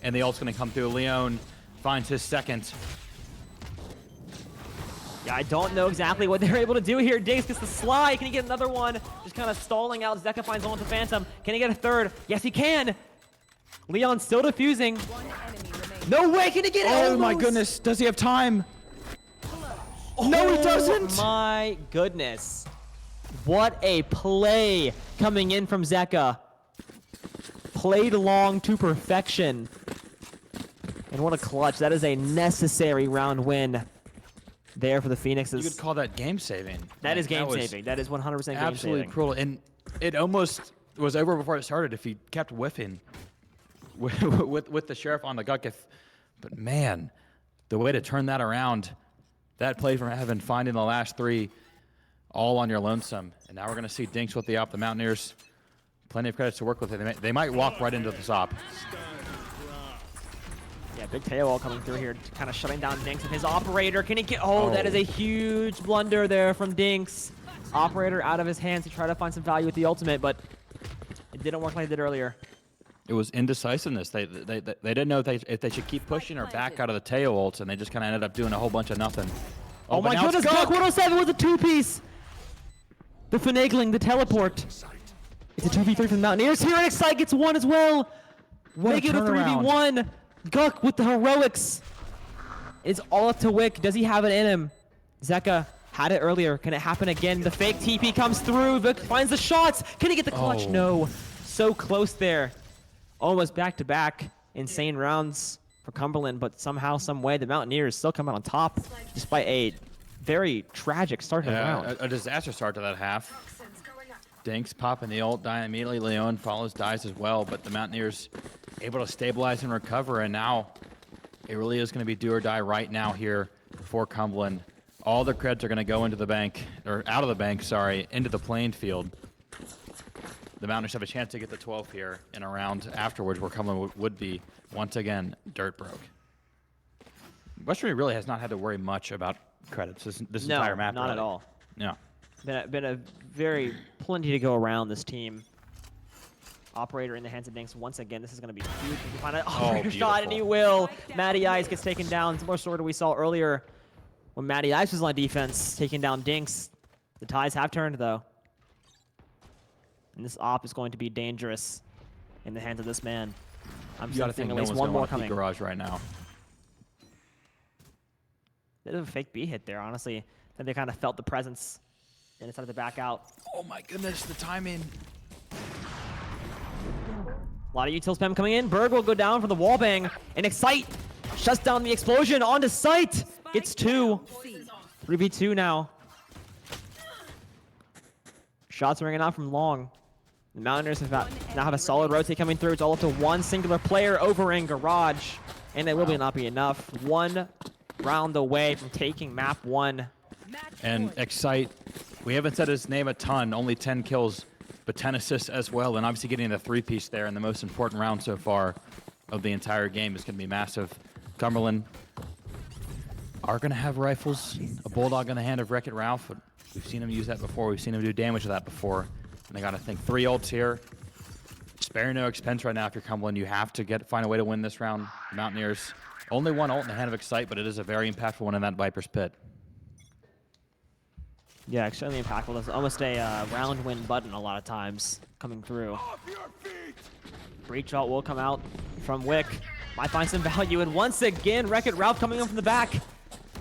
And the ult's going to come through. Leone finds his second. Yeah, I don't know exactly what they're able to do here. Dinxx gets the slide. Can he get another one? Just kind of stalling out. Zeka finds one with the Phantom. Can he get a third? Yes, he can. Leon still defusing. One enemy remaining. No way. Can he get it? Oh my goodness. Does he have time? No, he doesn't. Oh my goodness. What a play coming in from Zeka. Played along to perfection. And what a clutch. That is a necessary round win there for the Phoenixes. You could call that game saving. That is game was saving. That is 100% game saving. absolutely cruel. And it almost was over before it started if he kept whiffing with the Sheriff on the Guk. But man, the way to turn that around, that play from Heaven, finding the last three all on your lonesome. And now we're going to see Dinxx with the op. The Mountaineers, plenty of credits to work with. They might walk right into this op. Yeah, big tail wall coming through here, kind of shutting down Dinxx and his operator. Can he get? Oh, that is a huge blunder there from Dinxx. Operator out of his hands to try to find some value with the ultimate, but it didn't work like it did earlier. It was indecisiveness. They didn't know if they should keep pushing or back out of the tail ults, and they just kind of ended up doing a whole bunch of nothing. Oh my but now it's goodness, Guk. Guk 107 was a two-piece. The finagling, the teleport. It's a 2v3 for the Mountaineers. Here, and Excite gets one as well. What a Make it a turnaround. 3v1. Guk with the heroics. It's all up to Wick. Does he have it in him? Zeka had it earlier. Can it happen again? The fake TP comes through. Vic finds the shots. Can he get the clutch? Oh. No. So close there. Almost back-to-back insane rounds for Cumberland, but somehow, some way, the Mountaineers still come out on top despite a very tragic start to the round. A disaster start to that half. Dinxx popping the ult, dying immediately. Leone follows, dies as well, but the Mountaineers able to stabilize and recover, and now it really is going to be do or die right now here for Cumberland. All the creds are going to go into the bank, or out of the bank, sorry, into the playing field. The Mountaineers have a chance to get the 12th here in a round afterwards where Cumberland would be, once again, dirt broke. Western really has not had to worry much about credits this entire map. No, not really. at all. No. Been a very plenty to go around this team. Operator in the hands of Dinxx once again. This is going to be huge. If you find an operator shot, and he will. Matty Ice gets taken down. Similar sort of we saw earlier when Matty Ice was on defense, taking down Dinxx. The tides have turned, though. And this op is going to be dangerous in the hands of this man. I'm You got to sensing think at no least one's one gonna more want to coming. peek garage right now. Bit of a fake B hit there, honestly. Then they kind of felt the presence and decided to back out. Oh my goodness, the timing. A lot of util spam coming in. Burgh will go down for the wall bang. And Excite shuts down the explosion onto site. Gets two. 3v2 now. Shots ringing out from long. The Mountaineers now have a solid rotate coming through. It's all up to one singular player over in Garage. And it will not be enough. One round away from taking map one. And Excite, we haven't said his name a ton, only 10 kills, but 10 assists as well. And obviously getting the three-piece there in the most important round so far of the entire game is going to be massive. Cumberland are going to have rifles, a Bulldog in the hand of Wreck-It Ralph. But we've seen him use that before. We've seen him do damage to that before. And they got to think 3 ults here. Spare no expense right now if you're Cumberland. You have to find a way to win this round. Mountaineers, only one ult in the hand of Excite, but it is a very impactful one in that Viper's Pit. Yeah, extremely impactful. There's almost a round win button a lot of times coming through. Breach ult will come out from Wick. Might find some value. And once again, Wreck-It Ralph coming in from the back.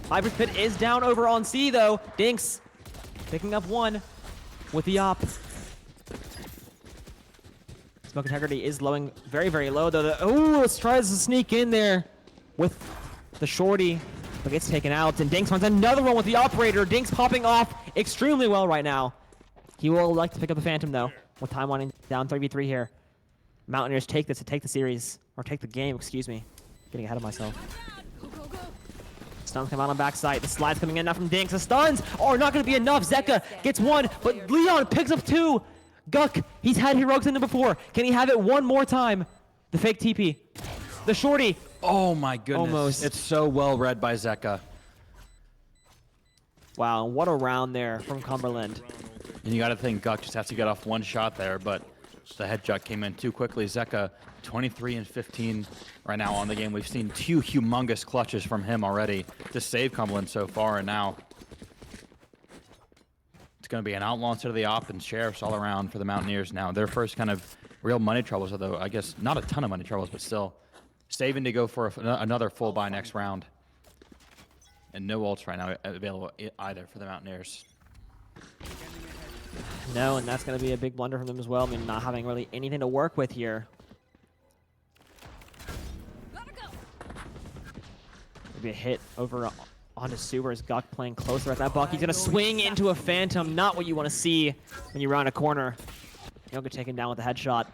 Viper's Pit is down over on C, though. Dinxx picking up one with the op. Smoke integrity is lowing very, very low, though. Oh, tries to sneak in there with the shorty, but gets taken out. And Dinxx finds another one with the operator. Dinxx popping off extremely well right now. He will like to pick up the Phantom, though, with time winding down 3v3 here. Mountaineers take this to take the series, or take the game, excuse me. Getting ahead of myself. Stuns come out on backside. The slide's coming in now from Dinxx. The stuns are not going to be enough. Zeka gets one, but Leone picks up two. Guck, he's had heroics in him before. Can he have it one more time? The fake TP. The shorty. Oh my goodness. Almost. It's so well read by Zeka. Wow, what a round there from Cumberland. And you got to think Guck just has to get off one shot there, but the headshot came in too quickly. Zeka, 23 and 15 right now on the game. We've seen two humongous clutches from him already to save Cumberland so far, and now it's going to be an outlaw instead of the op and sheriffs all around for the Mountaineers now. Their first kind of real money troubles, although I guess not a ton of money troubles, but still saving to go for another full buy next round. And no ults right now available either for the Mountaineers. No, and that's going to be a big blunder from them as well. I mean, not having really anything to work with here. Maybe a hit over onto Sewers. Guck playing closer at that buck. He's going to swing into a Phantom. Not what you want to see when you round a corner. He'll get taken down with a headshot.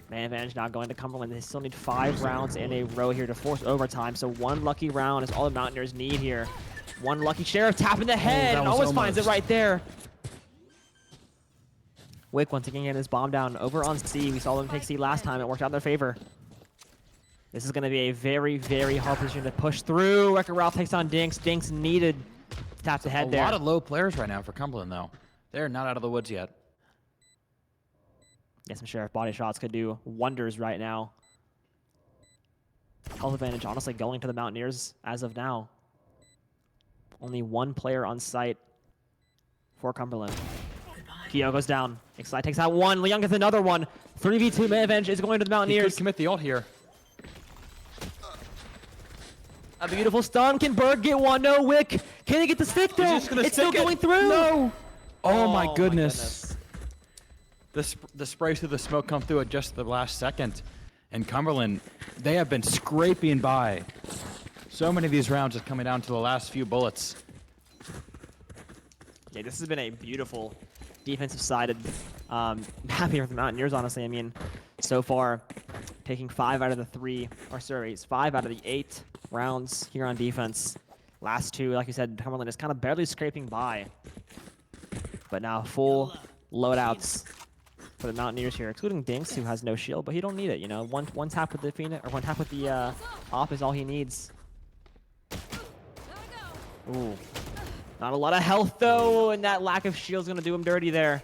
Man advantage now going to Cumberland. They still need 5 rounds in a row here to force overtime. So one lucky round is all the Mountaineers need here. One lucky Sheriff tapping the head and always finds it right there. Wick once again getting his bomb down over on C. We saw them take C last time. It worked out in their favor. This is going to be a very, very hard position to push through. Wrecker Ralph takes on Dinxx. Dinxx needed to tap the head there. A lot of low players right now for Cumberland, though. They're not out of the woods yet. Yeah, some Sheriff body shots could do wonders right now. Health advantage, honestly, going to the Mountaineers as of now. Only one player on site for Cumberland. Keo goes down. Excite takes out one. Leon gets another one. 3v2 man advantage is going to the Mountaineers. He could commit the ult here. A beautiful stun. Can Burgh get one? No, Wick. Can he get the stick though? It's still going through. No. Oh my my goodness. The sprays through the smoke come through at just the last second. And Cumberland, they have been scraping by. So many of these rounds are coming down to the last few bullets. Yeah, this has been a beautiful defensive sided happy with the Mountaineers, honestly. I mean, so far, taking 5 out of the 3, or sorry, it's 5 out of the 8 rounds here on defense. Last 2, like you said, Cumberland is kind of barely scraping by. But now full loadouts for the Mountaineers here, excluding Dinxx, who has no shield, but he don't need it. You know, one tap with the Phoenix, or one tap with the op is all he needs. Ooh, not a lot of health though, and that lack of shield's gonna do him dirty there.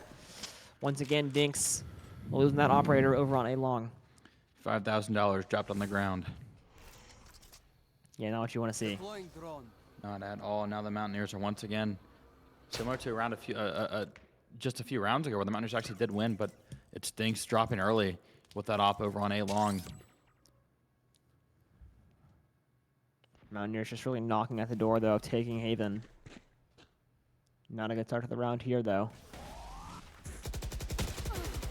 Once again, Dinxx losing that operator over on A long. $5,000 dropped on the ground. Yeah, not what you want to see. Not at all. Now the Mountaineers are once again similar to around just a few rounds ago where the Mountaineers actually did win, but it's Dinxx dropping early with that op over on A long. Mountaineers just really knocking at the door though, taking Haven. Not a good start to the round here though.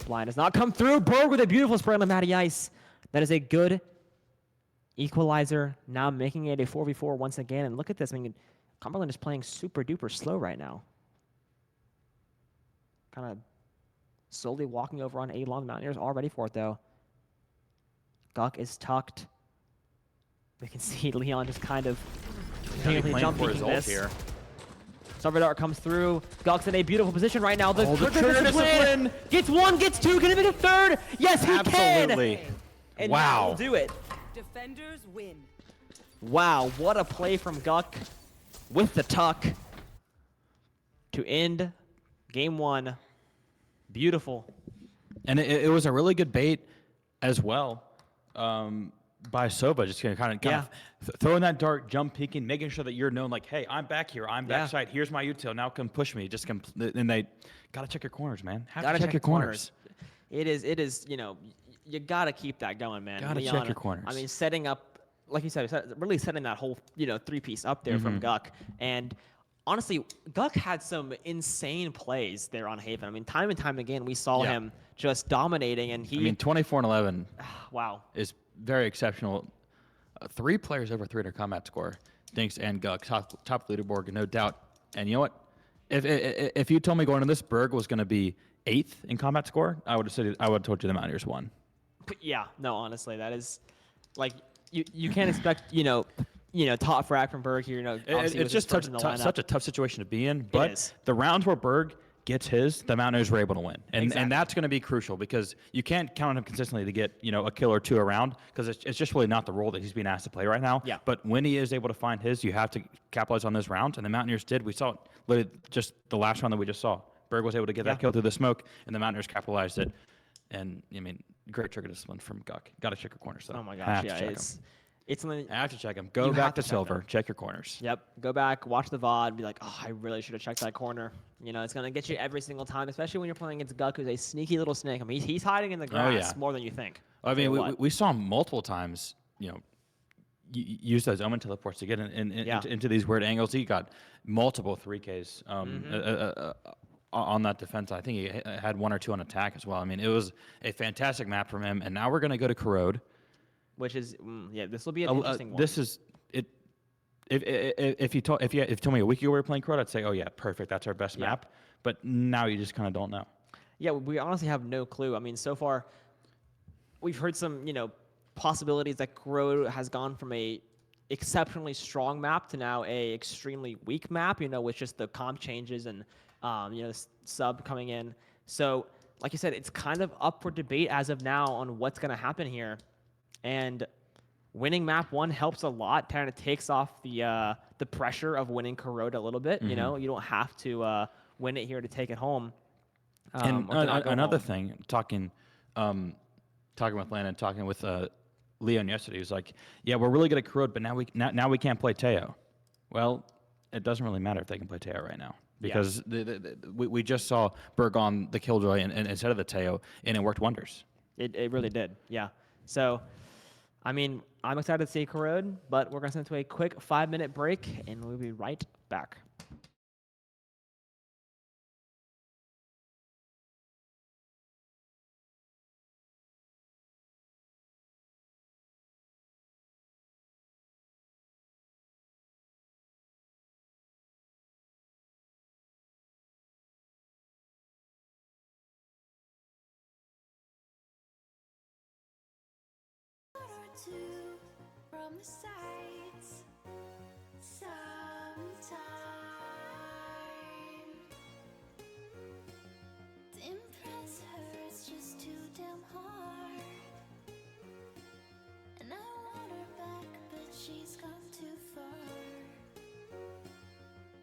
Blind has not come through. Burgh with a beautiful spray on the Matty Ice. That is a good equalizer. Now making it a 4v4 once again. And look at this. I mean, Cumberland is playing super duper slow right now. Kind of slowly walking over on A long. Mountaineers all ready for it though. Guck is tucked. We can see Leon just kind of jump for his peeking ult this. here. Summer Dart comes through. Guck's in a beautiful position right now. The trigger discipline. Gets 1, gets 2, can he make a 3rd? Yes, he Absolutely. can! And Wow. that will do it. Defenders win. Wow, what a play from Guck with the tuck to end game 1. Beautiful. And it was a really good bait as well by Sova, just kind of throwing that dart, jump peeking, making sure that you're known like, hey, I'm back here, I'm backside, here's my util, now come push me. Just and they gotta check your corners, man. Have to check your corners. It is, you know, you gotta keep that going, man. Gotta Leon, check your corners. I mean, setting up, like you said, really setting that whole, you know, 3-piece up there from Guck. And honestly, Guck had some insane plays there on Haven. I mean, time and time again, we saw him just dominating, and he. I mean, 24 and 11. Wow. Is very exceptional. 3 players over 300 combat score. Dinxx and Guck, top leaderboard, no doubt. And you know what? If you told me going to this, Burgh was going to be 8th in combat score, I would have told you the Mountaineers won. Yeah, no, honestly, that is like you can't expect, you know, top frag from Burgh here. Obviously It's just first in the lineup. such a tough situation to be in. But is. the rounds where Burgh gets his, the Mountaineers were able to win. And Exactly. that's going to be crucial because you can't count on him consistently to get, a kill or two around because it's just really not the role that he's being asked to play right now. Yeah. But when he is able to find his, you have to capitalize on those rounds. And the Mountaineers did. We saw it literally just the last round that we just saw. Burgh was able to get that kill through the smoke, and the Mountaineers capitalized it. And, great trigger discipline from Guck. Got to check your corners, though. Oh my Have gosh, to yeah, check it's 'em. it's something. I have to check him. Go You back have to to check silver. them. Check your corners. Yep, go back, watch the VOD, be like, oh, I really should have checked that corner. It's gonna get you every single time, especially when you're playing against Guck, who's a sneaky little snake. I mean, he's hiding in the grass more than you think. I mean, we saw him multiple times, use those omen teleports to get into these weird angles. He got multiple 3Ks on that defense. I think he had 1 or 2 on attack as well. I mean, it was a fantastic map from him. And now we're going to go to Corrode. Which is, this will be an interesting one. This is it. If you told me a week ago we were playing Corode, I'd say, oh yeah, perfect. That's our best map. But now you just kind of don't know. Yeah, we honestly have no clue. I mean, so far, we've heard some, possibilities that Corode has gone from a exceptionally strong map to now a extremely weak map, with just the comp changes and, sub coming in. So, like you said, it's kind of up for debate as of now on what's going to happen here. And winning map 1 helps a lot. Kind of takes off the pressure of winning Corode a little bit. You don't have to win it here to take it home. And another thing, talking with Landon, talking with Leone yesterday, he was like, "Yeah, we're really good at Corode, but now we can't play Teo." Well, it doesn't really matter if they can play Teo right now because we just saw Burgh on the Killjoy and instead of the Teo, and it worked wonders. It really did, yeah. So, I mean, I'm excited to see Corode, but we're going to send it to a quick 5-minute break, and we'll be right back. From the sights sometime to impress her it's just too damn hard, and I want her back but she's gone too far.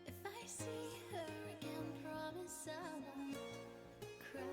If I see her again, promise I won't cry.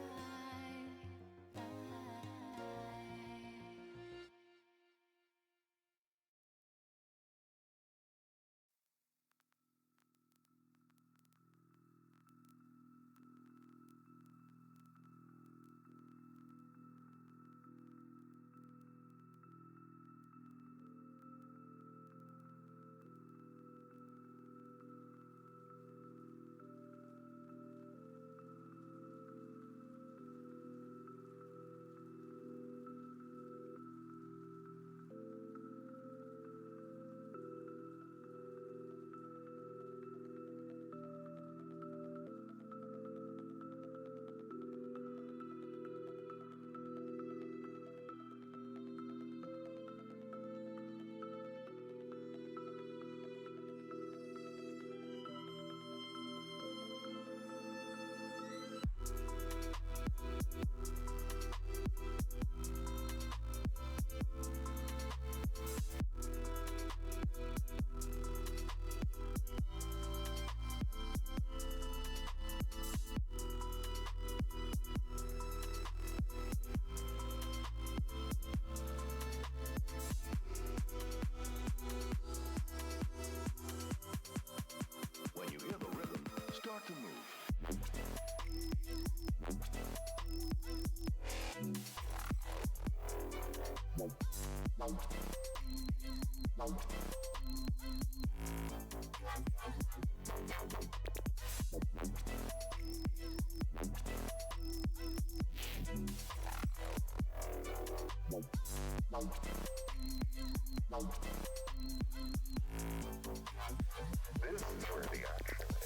to move. This is where the action is.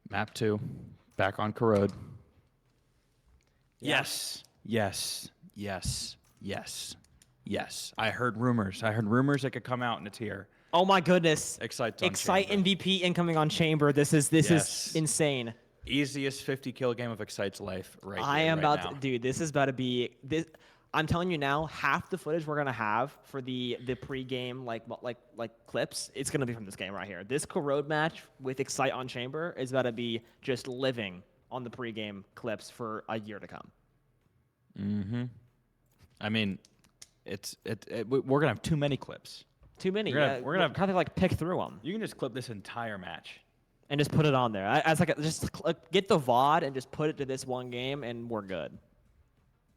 Map 2, back on Corrode. Yeah. Yes, yes, yes, yes, yes. I heard rumors. It could come out and it's here. Oh my goodness. Excite's on Excite Chamber. MVP incoming on Chamber. This is Yes. insane. Easiest 50 kill game of Excite's life right I here, am right about now. to, dude, this is about to be this. I'm telling you now, half the footage we're gonna have for the pre-game like clips, it's gonna be from this game right here. This Corrode match with Excite on Chamber is about to be just living on the pre-game clips for a year to come. Mm-hmm. I mean, we're gonna have too many clips. Too many. We're gonna have- kind of like pick through them You can just clip this entire match. and just put it on there. As like get the VOD and just put it to this one game and we're good.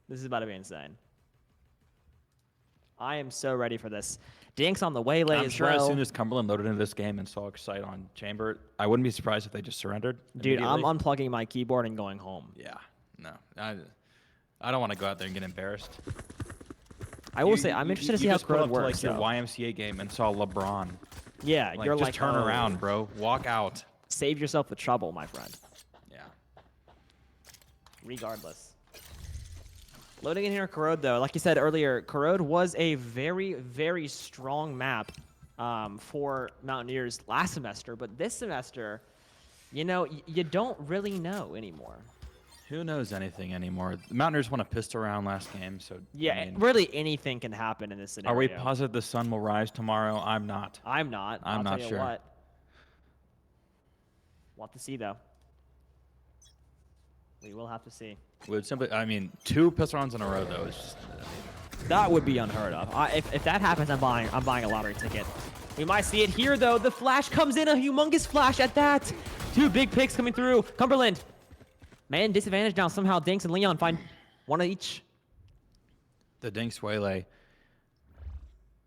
This is about to be insane. I am so ready for this. Dinxx on the waylay I'm as sure well. as soon as Cumberland loaded into this game and saw Excite on Chamber, I wouldn't be surprised if they just surrendered. Dude, I'm immediately. unplugging my keyboard and going home. Yeah, no. I don't want to go out there and get embarrassed. I will say, I'm interested to see how just put Crowd up to, works. like your though. YMCA game and saw LeBron. Yeah, Like, you're just like, turn oh, around, bro. Walk out. Save yourself the trouble, my friend. Yeah. Regardless. Loading in here, Corrode, though. Like you said earlier, Corrode was a very, very strong map for Mountaineers last semester. But this semester, you know, you don't really know anymore. Who knows anything anymore? The Mountaineers won a pistol round last game, so Yeah, I mean, really anything can happen in this scenario. are we positive the sun will rise tomorrow? I'm not. I'm not. I'm I'll not tell you sure. what. We'll have to see, though. We will have to see. Would simply, I mean, 2 pistol rounds in a row though is just. That would be unheard of. If that happens, I'm buying a lottery ticket. We might see it here, though. The flash comes in, a humongous flash at that. 2 big picks coming through. Cumberland. Man, disadvantage now. Somehow Dinxx and Leone find one of each. The Dinxx waylay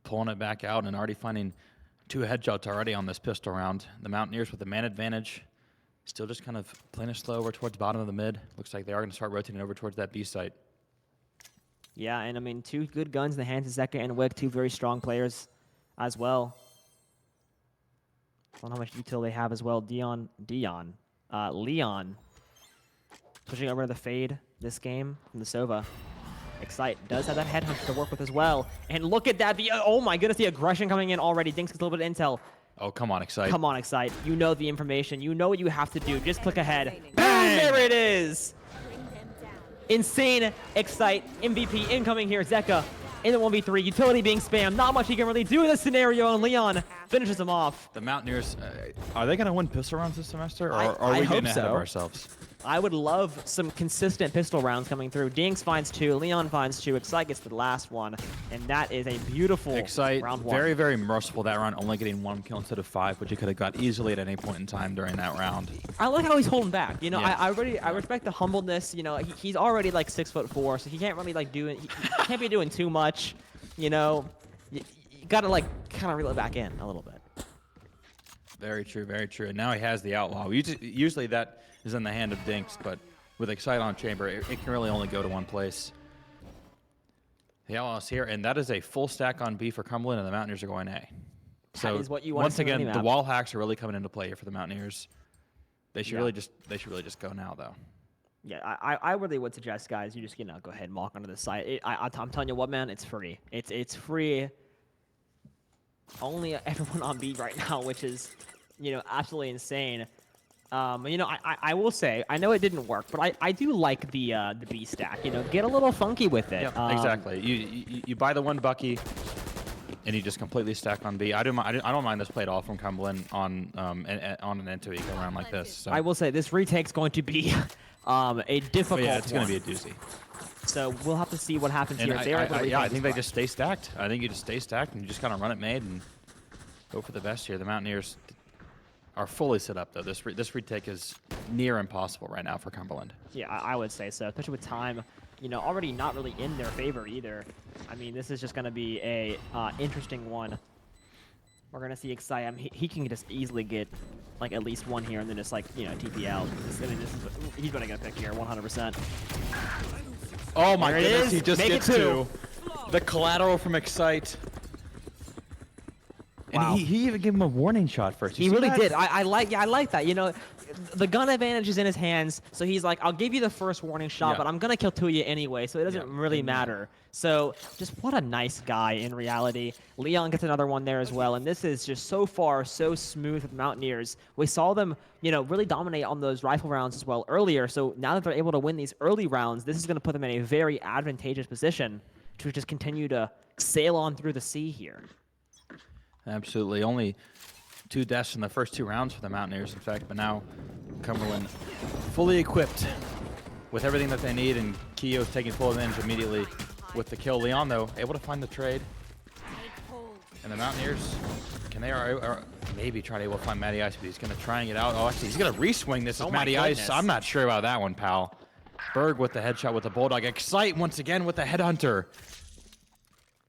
pulling it back out and already finding 2 headshots already on this pistol round. The Mountaineers with the man advantage. Still just kind of playing it slow over towards the bottom of the mid. Looks like they are going to start rotating over towards that B site. Yeah, and I mean, 2 good guns in the hands of Zeka and Wick, 2 very strong players as well. I don't know how much detail they have as well. Leon switching over to the fade this game from the Sova. Excite does have that headhunter to work with as well. And look at that. Oh my goodness, the aggression coming in already. Dinxx gets a little bit of intel. Oh, come on, Excite. Come on, Excite. You know the information. You know what you have to do. Just click ahead. Boom! There it is. Insane Excite. MVP incoming here. Zeka in the 1v3. Utility being spammed. Not much he can really do in this scenario, and Leon finishes him off. The Mountaineers, are they going to win pistol rounds this semester, or are I we hope getting ahead of so. ourselves? I would love some consistent pistol rounds coming through. Dinxx finds 2, Leon finds 2, Excite gets the last one, and that is a beautiful Excite, round 1. very, very merciful that round, only getting 1 kill instead of 5, which he could have got easily at any point in time during that round. I like how he's holding back. You know, Yeah. I respect the humbleness. You know, he's already like 6'4", so he can't really like do it. He can't be doing too much. You know, you gotta like kind of reel it back in a little bit. Very true, very true. And now he has the outlaw. Usually that is in the hand of Dinxx, but with Excite on chamber, it can really only go to one place. The outlaw's here, and that is a full stack on B for Cumberland, and the Mountaineers are going A. So is what you want to once see on again, any the map. wall hacks are really coming into play here for the Mountaineers. They should Yeah. really just go now though. Yeah, I really would suggest, guys, you just go ahead and walk onto the site. I'm telling you what, man, it's free. It's free. Only everyone on B right now, which is, absolutely insane. I will say, I know it didn't work, but I do like the B stack. Get a little funky with it. Yeah, exactly. You buy the 1 Bucky, and you just completely stack on B. I don't mind this play at all from Cumberland on an N2 eco round like this. So. I will say this retake's going to be a difficult. But yeah, it's going one. to be a doozy. So we'll have to see what happens And here. I think they just stay stacked. I think you just stay stacked and you just kind of run it made and go for the best here. The Mountaineers are fully set up though. This retake is near impossible right now for Cumberland. Yeah, I would say so, especially with time, already not really in their favor either. I mean, this is just going to be a interesting one. We're going to see Excite. I mean, he can just easily get like at least 1 here and then just like, TP out. He's going to get a pick here, 100%. Oh my There it goodness, is. he just Make gets it 2. The collateral from Excite. Wow. And he even gave him a warning shot first. You He see really that? did. I like that. The gun advantage is in his hands, so he's like, I'll give you the first warning shot, Yeah. but I'm going to kill 2 of you anyway, so it doesn't really matter. So just what a nice guy in reality. Leon gets another one there as well, and this is just so far so smooth with Mountaineers. We saw them, really dominate on those rifle rounds as well earlier, so now that they're able to win these early rounds, this is going to put them in a very advantageous position to just continue to sail on through the sea here. Absolutely. Only 2 deaths in the first 2 rounds for the Mountaineers, in fact, but now Cumberland fully equipped with everything that they need, and Keo's taking full advantage immediately with the kill. Leon, though, able to find the trade. And the Mountaineers, can they or maybe try to able to find Matty Ice, but he's going to try and get out. Oh, actually, he's going to re-swing this as Oh my Matty Ice. goodness. I'm not sure about that one, pal. Burgh with the headshot with the Bulldog. Excite once again with the headhunter.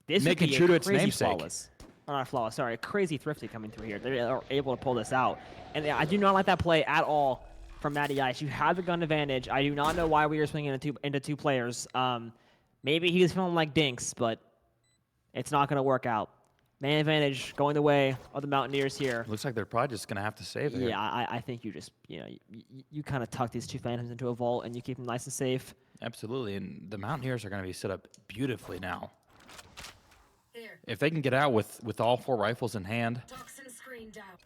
This would Making be true a to its crazy namesake. flawless. Or not flawless, sorry, a crazy thrifty coming through here. They are able to pull this out. And I do not like that play at all from Matty Ice. You have the gun advantage. I do not know why we were swinging into two players. Maybe he was feeling like Dinxx, but it's not going to work out. Man advantage going the way of the Mountaineers here. Looks like they're probably just going to have to save it. Yeah, I think you just, you kind of tuck these two Phantoms into a vault and you keep them nice and safe. Absolutely, and the Mountaineers are going to be set up beautifully now. If they can get out with all 4 rifles in hand,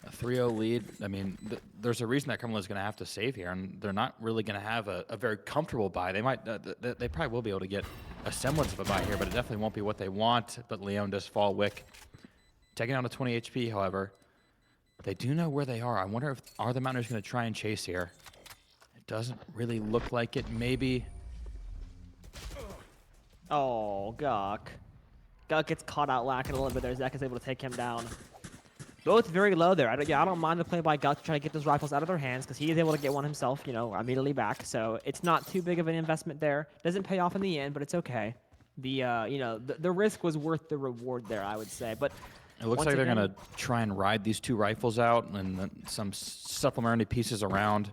a 3-0 lead, I mean, there's a reason that Cumberland's going to have to save here, and they're not really going to have a very comfortable buy. They might, they probably will be able to get a semblance of a buy here, but it definitely won't be what they want. But Leone does fall wick. Taking down to 20 HP, however. They do know where they are. I wonder if are the Mountaineers going to try and chase here. It doesn't really look like it. Maybe. Oh, Guk. Guk gets caught out lacking a little bit there. Zek is able to take him down. Both very low there. I don't mind the play by Guk to try to get those rifles out of their hands because he is able to get one himself, immediately back. So it's not too big of an investment there. Doesn't pay off in the end, but it's okay. The risk was worth the reward there, I would say. But it looks like they're going to try and ride these 2 rifles out and then some supplementary pieces around.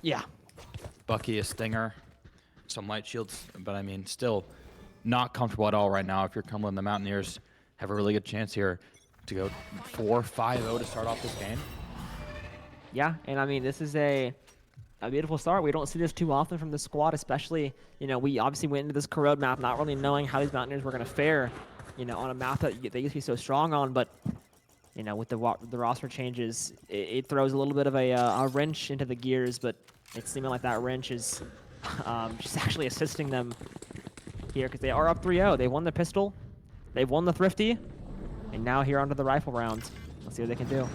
Yeah. Bucky, a stinger, some light shields, but I mean, still not comfortable at all right now. If you're Cumberland, the Mountaineers have a really good chance here to go 4-5-0 to start off this game. Yeah, and I mean, this is a beautiful start. We don't see this too often from the squad, especially, we obviously went into this corrode map not really knowing how these Mountaineers were going to fare, on a map that they used to be so strong on, but, with the roster changes, it throws a little bit of a wrench into the gears, but it's seeming like that wrench is just actually assisting them here because they are up 3-0. They won the pistol, they've won the thrifty, and now here onto the rifle rounds. Let's see what they can do.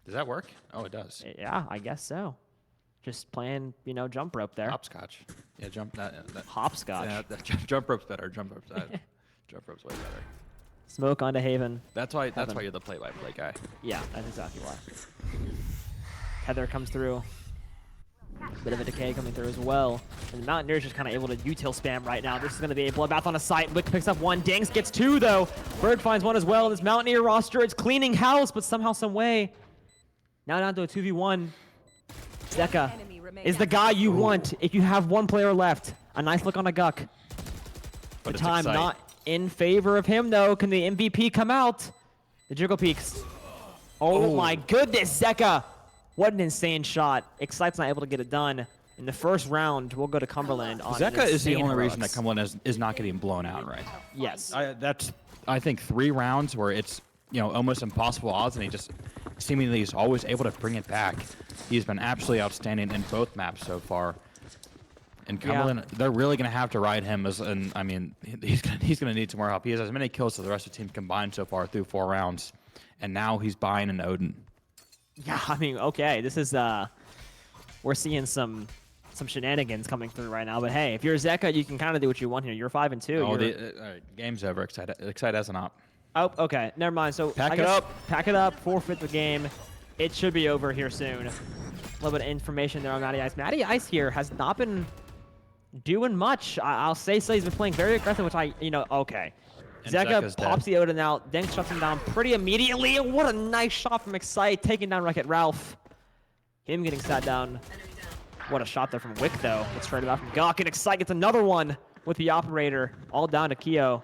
Does that work? Oh, it does. Yeah, I guess so. Just playing, jump rope there. Hopscotch. Yeah, that Hopscotch. Yeah, jump rope's better. Jump rope's way better. Smoke onto Haven. That's why you're the play-by-play guy. Yeah, that's exactly why. Heather comes through. Bit of a decay coming through as well. And the Mountaineers just kind of able to util spam right now. This is going to be a bloodbath on a site. Wick picks up 1. Dinxx gets 2, though. Burgh finds 1 as well. This Mountaineer roster, it's cleaning house, but somehow, some way. Now down to a 2v1. Zeka is the guy you want if you have 1 player left. A nice look on a Guk. The time not in favor of him, though. Can the MVP come out? The Jiggle Peaks. Oh my goodness, Zeka. What an insane shot. Excite's not able to get it done. In the first round, we'll go to Cumberland on Zeka is the only reason that Cumberland is not getting blown out right now. Yes. I think 3 rounds where it's almost impossible odds, and he just seemingly is always able to bring it back. He's been absolutely outstanding in both maps so far. And Cumberland, they're really going to have to ride him and I mean, he's going to need some more help. He has as many kills as the rest of the team combined so far through 4 rounds, and now he's buying an Odin. Yeah, I mean, okay, this is we're seeing some shenanigans coming through right now. But hey, if you're Zeka, you can kind of do what you want here. You're 5-2. Oh, all right, game's over. Excite as an op. Oh, okay, never mind. So pack it up, forfeit the game. It should be over here soon. A little bit of information there on Matty Ice. Matty Ice here has not been doing much. I'll say so. He's been playing very aggressive, which okay. Zeka pops the Odin out, then shuts him down pretty immediately. And what a nice shot from Excite, taking down Wreck-It Ralph. Him getting sat down. What a shot there from Wick, though. It's straight out from Guk, and Excite gets another one with the operator, all down to Keo,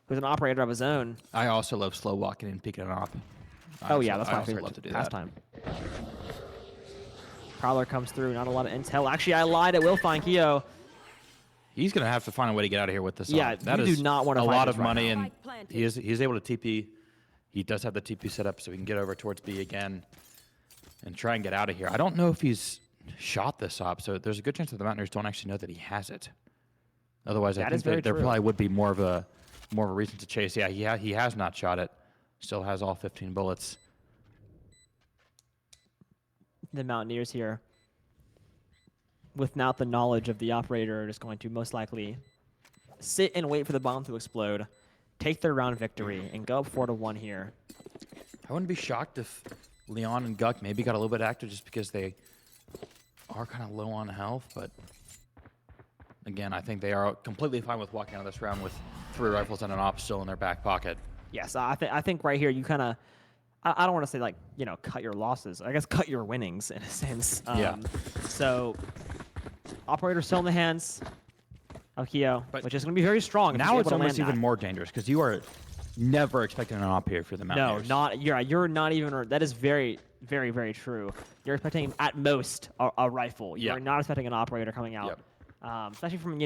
who's an operator of his own. I also love slow walking and peeking an op. Yeah, that's my favorite pastime. Prowler comes through, not a lot of intel. Actually, I lied. It will find Keo. He's going to have to find a way to get out of here with this. Yeah, that you is do not want to a fight lot this of money, and he's able to TP. He does have the TP set up, so he can get over towards B again and try and get out of here. I don't know if he's shot this op, so there's a good chance that the Mountaineers don't actually know that he has it. Otherwise, I think there probably would be more of a reason to chase. Yeah, he has not shot it. Still has all 15 bullets. The Mountaineers here, without the knowledge of the operator, are just going to most likely sit and wait for the bomb to explode, take their round victory, and go up 4-1 here. I wouldn't be shocked if Leone and Guk maybe got a little bit active just because they are kind of low on health, but again, I think they are completely fine with walking out of this round with 3 rifles and an op still in their back pocket. Yes, I think right here you kind of, I don't want to say like, you know, cut your losses. I guess cut your winnings in a sense. Yeah. So operator still in the hands of Keo, But which is going to be very strong. if Now he's it's able to almost land even that. more dangerous because you are never expecting an op here for the No, Mountaineers. not you're not even. That is very, very, very true. You're expecting at most a rifle. Yeah. You're not expecting an operator coming out, especially from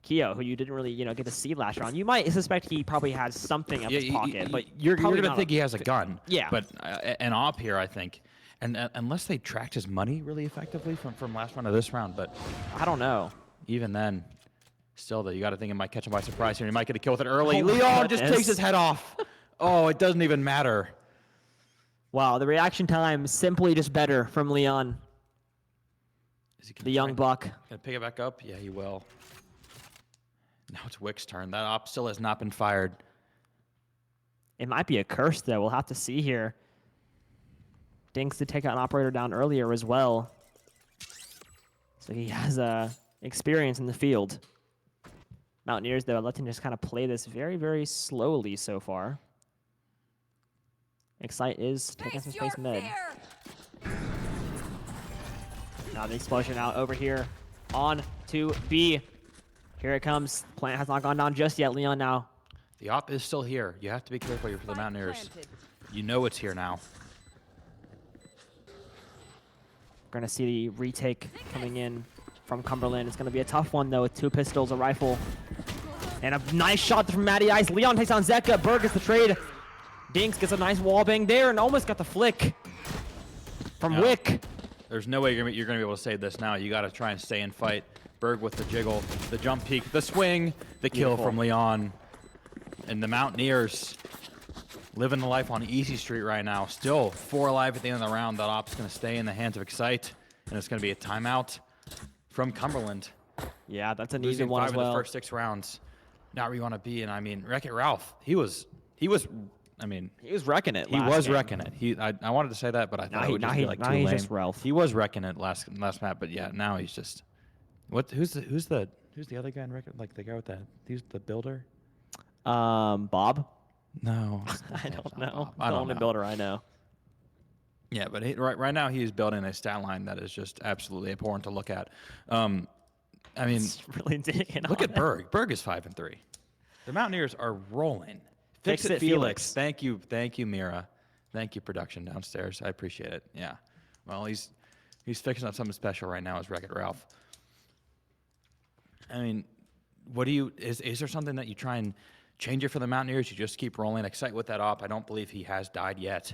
Keo, who you didn't really get to see last round. You might suspect he probably has something up his pocket, but you're probably going to not think he has a gun. Yeah. But an op here, I think, and unless they tracked his money really effectively from last round to this round, but I don't know. even then, still, though, you got to think it might catch him by surprise here. He might get a kill with it early. Oh my Leone just goodness. takes his head off. Oh, it doesn't even matter. Wow, the reaction time simply just better from Leon, Is he gonna the young try- buck. Gonna pick it back up? Yeah, he will. Now it's Wick's turn. That op still has not been fired. It might be a curse though. We'll have to see here. Dinxx did take out an operator down earlier as well, so he has experience in the field. Mountaineers though, let him just kind of play this very, very slowly so far. Excite is taking some space mid. Now the explosion out over here on to B. Here it comes. Plant has not gone down just yet. Leon now. The op is still here. You have to be careful here for the Mountaineers. You know it's here now. We're going to see the retake coming in from Cumberland. It's going to be a tough one, though, with 2 pistols, a rifle, and a nice shot from Matty Ice. Leon takes on Zeka. Burgh gets the trade. Dinxx gets a nice wall bang there and almost got the flick from Yeah. Wick. There's no way you're going to be able to save this now. You got to try and stay and fight. Burgh with the jiggle, the jump peek, the swing, the kill Beautiful. from Leon. And the Mountaineers living the life on Easy Street right now. Still 4 alive at the end of the round. That op's going to stay in the hands of Excite. And it's going to be a timeout from Cumberland. Yeah, that's an Losing even one 5 as of well. the first 6 rounds. Not where you want to be. And I mean, Wreck-It Ralph, he was He was wrecking it. he last was game. wrecking it. I wanted to say that, but I thought it would just be like now too he's lame. just Ralph. He was wrecking it last map, but yeah, now he's just who's the other guy in record? Like the guy with he's the builder? Bob? No, I don't know. I The don't only know. builder I know. Yeah, but right now he's building a stat line that is just absolutely important to look at. I mean, It's really digging look on at it. Burgh. Burgh is 5-3. The Mountaineers are rolling. Fix it, Felix. Thank you, Mira. Thank you, production downstairs. I appreciate it. Yeah. Well, he's fixing up something special right now as Wreck-It Ralph. I mean, is there something that you try and change it for the Mountaineers? You just keep rolling. Excite with that op. I don't believe he has died yet.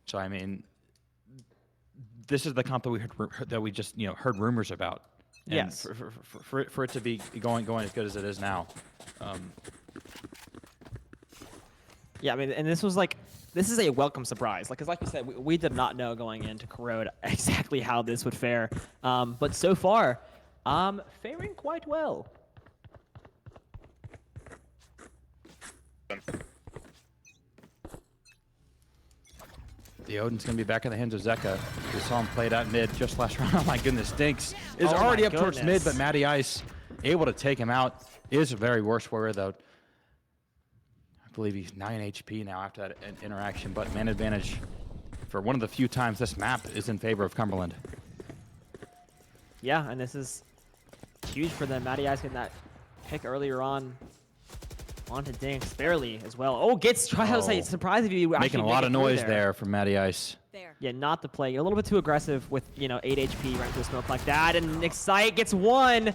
So I mean, this is the comp that we just heard rumors about. And Yes. For it to be going as good as it is now. Yeah, I mean, and this is a welcome surprise. Because like you said, we did not know going into Corrode exactly how this would fare. But so far, faring quite well. The Odin's going to be back in the hands of Zeka. We saw him play that mid just last round. Oh my goodness, Dinxx is Oh my already up towards goodness. mid, but Matty Ice able to take him out. Is a very worse warrior though. I believe he's 9 HP now after that interaction, but man advantage for one of the few times this map is in favor of Cumberland. Yeah, and this is huge for them. Matty Ice getting that pick earlier on onto Dinxx, barely as well. Oh, I was like, surprised if you actually Making a make lot it of through noise there from Matty Ice. There. Yeah, not the play. A little bit too aggressive with 8 HP right into a smoke like that, and Excite gets one. There.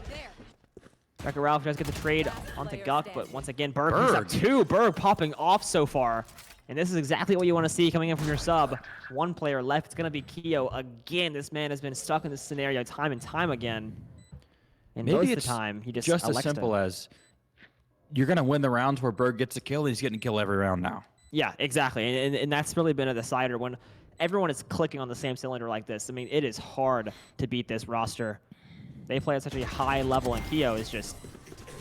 Wreck-It Ralph does get the trade onto player Guck, but standing. once again, Burgh picks up 2. Burgh popping off so far. And this is exactly what you want to see coming in from your sub. 1 player left. It's going to be Keo again. This man has been stuck in this scenario time and time again. And most Maybe of it's the time, he just as elects simple to. as you're going to win the rounds where Burgh gets a kill, and he's getting a kill every round now. Yeah, exactly. And that's really been a decider when everyone is clicking on the same cylinder like this. I mean, it is hard to beat this roster. They play at such a high level, and Keo is just